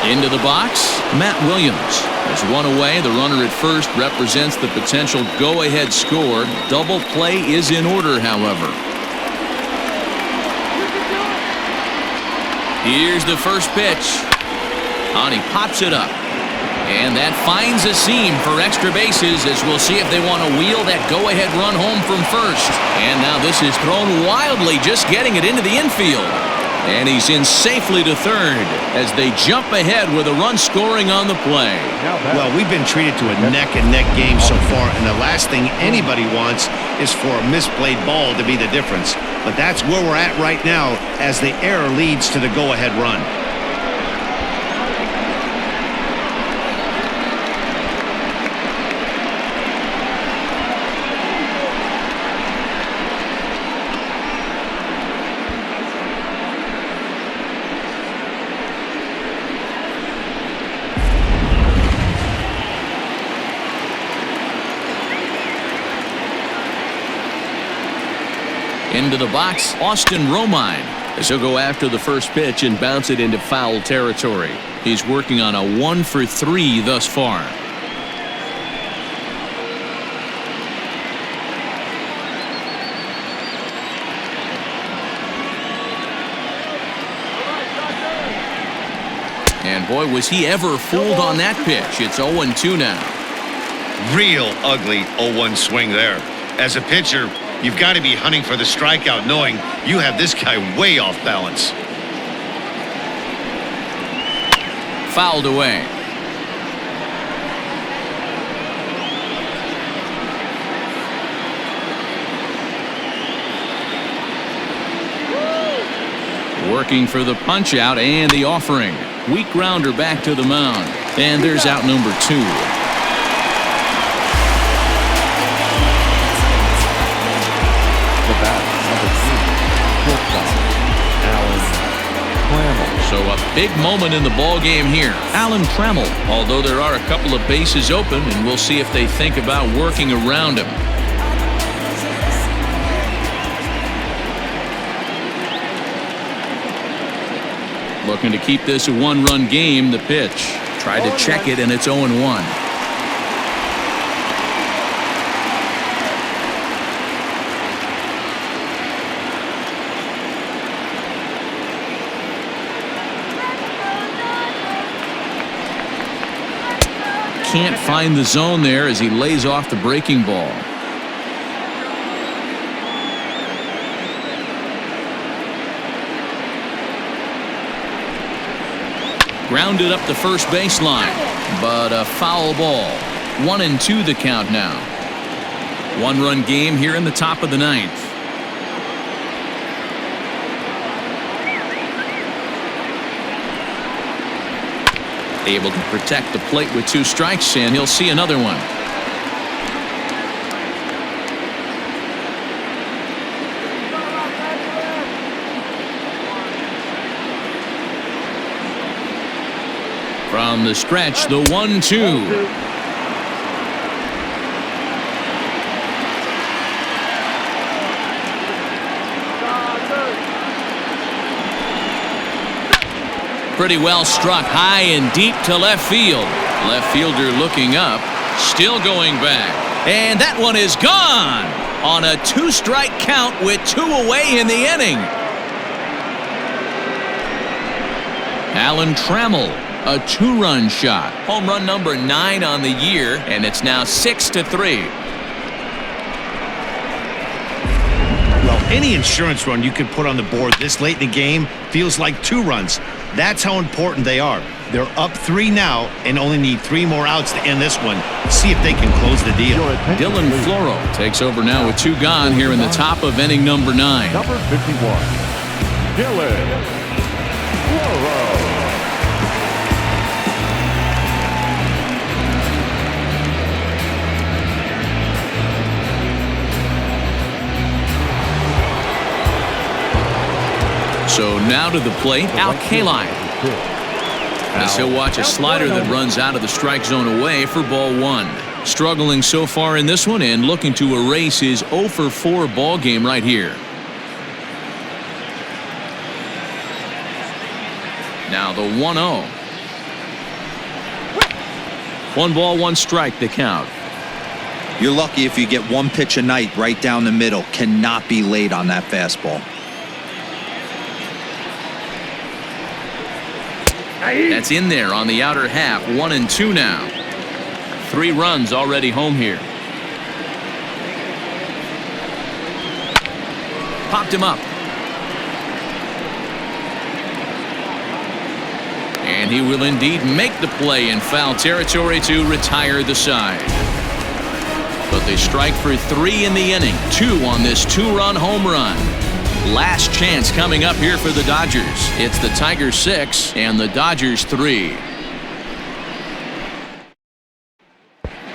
9.
Into the box, Matt Williams. There's one away. The runner at first represents the potential go-ahead score. Double play is in order, however. Here's the first pitch. And he pops it up. And that finds a seam for extra bases as we'll see if they want to wheel that go-ahead run home from first. And now this is thrown wildly, just getting it into the infield. And he's in safely to third as they jump ahead with a run scoring on the play.
Well, we've been treated to a neck-and-neck game so far, and the last thing anybody wants is for a misplayed ball to be the difference. But that's where we're at right now as the error leads to the go-ahead run.
Into the box, Austin Romine, as he'll go after the first pitch and bounce it into foul territory. He's working on a 1 for 3 thus far. And boy, was he ever fooled on that pitch. It's 0-2 now.
Real ugly 0-1 swing there. As a pitcher, you've got to be hunting for the strikeout, knowing you have this guy way off balance.
Fouled away. Working for the punch out and the offering. Weak grounder back to the mound. And there's out number 2. So a big moment in the ball game here. Alan Trammell, although there are a couple of bases open, and we'll see if they think about working around him. Looking to keep this a 1-run game. The pitch. Tried to check it, and it's 0-1. Can't find the zone there as he lays off the breaking ball. Grounded up the first baseline, but a foul ball. 1-2 the count now. 1-run game here in the top of the 9th. Able to protect the plate with 2 strikes, and he'll see another one. From the stretch, the 1-2. Pretty well struck high and deep to left field. Left fielder looking up, still going back. And that one is gone on a 2-strike count with 2 away in the inning. Alan Trammell, a 2-run shot. Home run number 9 on the year, and it's now 6-3.
Well, any insurance run you can put on the board this late in the game feels like 2 runs. That's how important they are. They're up 3 now and only need 3 more outs to end this one. See if they can close the deal.
Dylan Floro takes over now with 2 gone here in the top of inning number 9.
Number 51, Dylan Floro.
So now to the plate, Al Kaline. As he'll watch a slider that runs out of the strike zone away for ball 1. Struggling so far in this one and looking to erase his 0 for 4 ball game right here. Now the 1-0. 1 ball, 1 strike, the count.
You're lucky if you get 1 pitch a night right down the middle. Cannot be late on that fastball.
That's in there on the outer half. 1-2 now. 3 runs already home here. Popped him up. And he will indeed make the play in foul territory to retire the side. But they strike for 3 in the inning. 2 on this 2-run home run. Last chance coming up here for the Dodgers. It's the Tigers 6 and the Dodgers 3.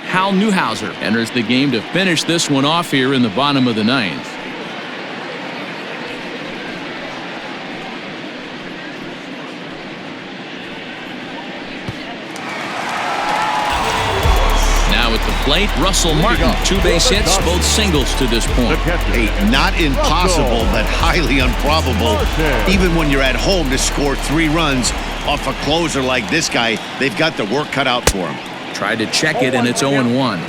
Hal Newhouser enters the game to finish this one off here in the bottom of the 9th. Plate, Russell Martin, 2 base hits, both singles to this point.
Hey, not impossible, but highly improbable. Even when you're at home to score 3 runs off a closer like this guy, they've got the work cut out for him.
Tried to check it, and it's 0-1.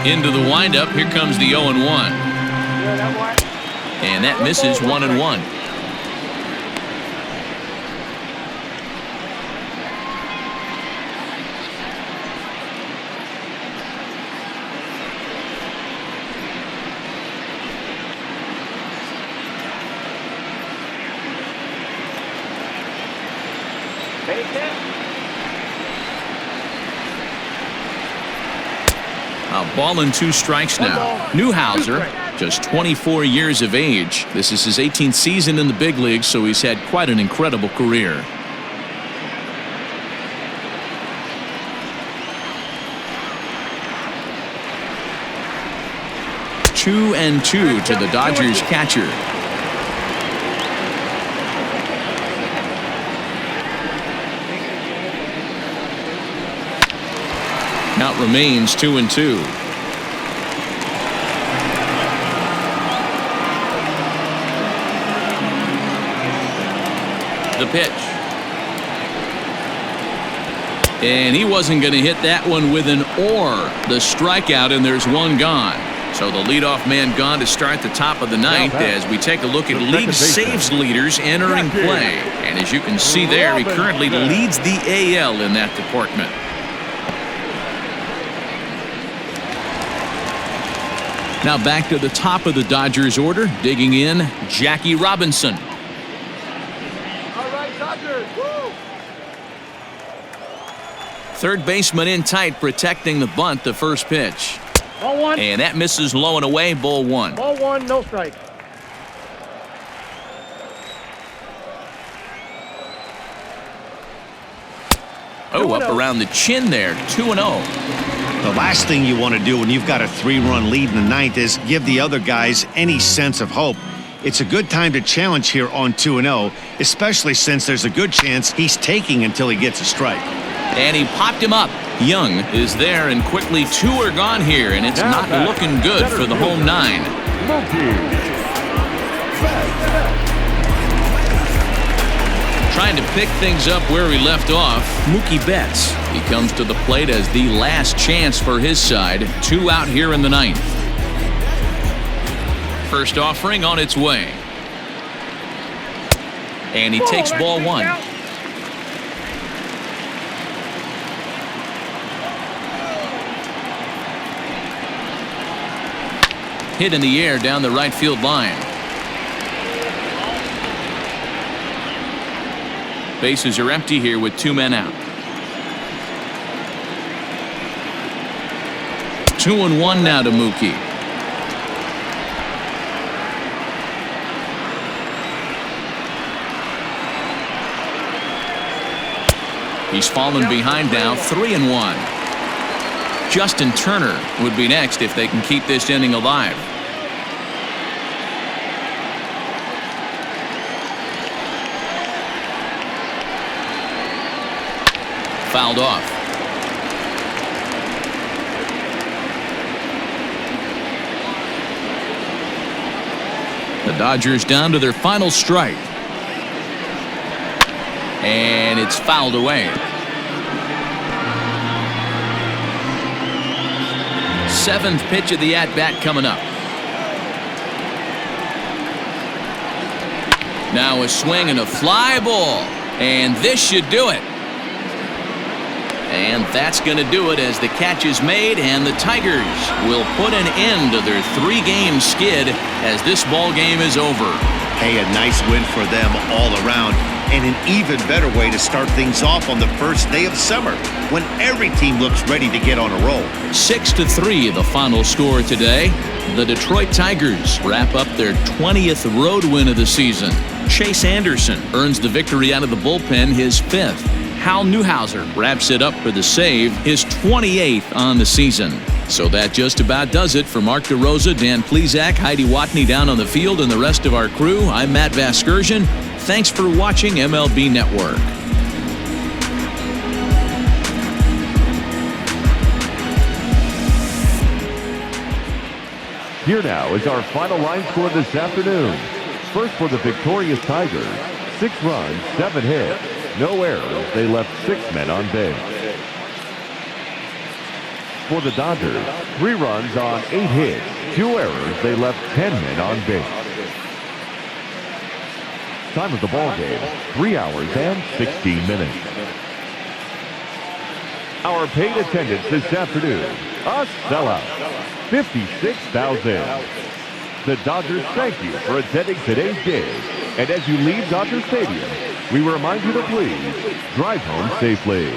Into the windup, here comes the 0-1. And that misses 1-1. A ball and 2 strikes now. Newhouser, just 24 years of age. This is his 18th season in the big leagues, so he's had quite an incredible career. Two and 2 to the Dodgers catcher. Count remains 2-2. The pitch. And he wasn't going to hit that one with an or. The strikeout, and there's 1 gone. So the leadoff man gone to start the top of the 9th as we take a look at league saves leaders entering play. And as you can see there, he currently leads the AL in that department. Now back to the top of the Dodgers order, digging in, Jackie Robinson.
All right, Dodgers, woo!
Third baseman in tight, protecting the bunt, the first pitch.
Ball 1.
And that misses low and away, ball 1.
Ball 1, no strike.
Oh, up around the chin there, 2-0.
The last thing you want to do when you've got a 3-run lead in the 9th is give the other guys any sense of hope. It's a good time to challenge here on 2-0, especially since there's a good chance he's taking until he gets a strike.
And he popped him up. Young is there, and quickly 2 are gone here, and it's not looking good for the home 9. Trying to pick things up where he left off, Mookie Betts. He comes to the plate as the last chance for his side. 2 out here in the 9th. First offering on its way. And he takes ball 1. Hit in the air down the right field line. Bases are empty here with 2 men out. 2-1 now to Mookie. He's fallen behind now, 3-1. Justin Turner would be next if they can keep this inning alive. Fouled off. The Dodgers down to their final strike. And it's fouled away. 7th pitch of the at-bat coming up. Now a swing and a fly ball. And this should do it. And that's going to do it as the catch is made, and the Tigers will put an end to their 3-game skid as this ball game is over.
Hey, a nice win for them all around, and an even better way to start things off on the first day of summer when every team looks ready to get on a roll.
6-3 the final score today. The Detroit Tigers wrap up their 20th road win of the season. Chase Anderson earns the victory out of the bullpen, his 5th. Hal Newhouser wraps it up for the save, his 28th on the season. So that just about does it. For Mark DeRosa, Dan Plesac, Heidi Watney down on the field, and the rest of our crew, I'm Matt Vasgersian. Thanks for watching MLB Network.
Here now is our final line score this afternoon. First for the victorious Tigers, 6 runs, 7 hits, no errors. They left 6 men on base. For the Dodgers, 3 runs on 8 hits, 2 errors. They left 10 men on base. Time of the ball game, 3 hours and 16 minutes. Our paid attendance this afternoon, a sellout, 56,000. The Dodgers thank you for attending today's game. And as you leave Dodger Stadium, we remind you to please drive home safely.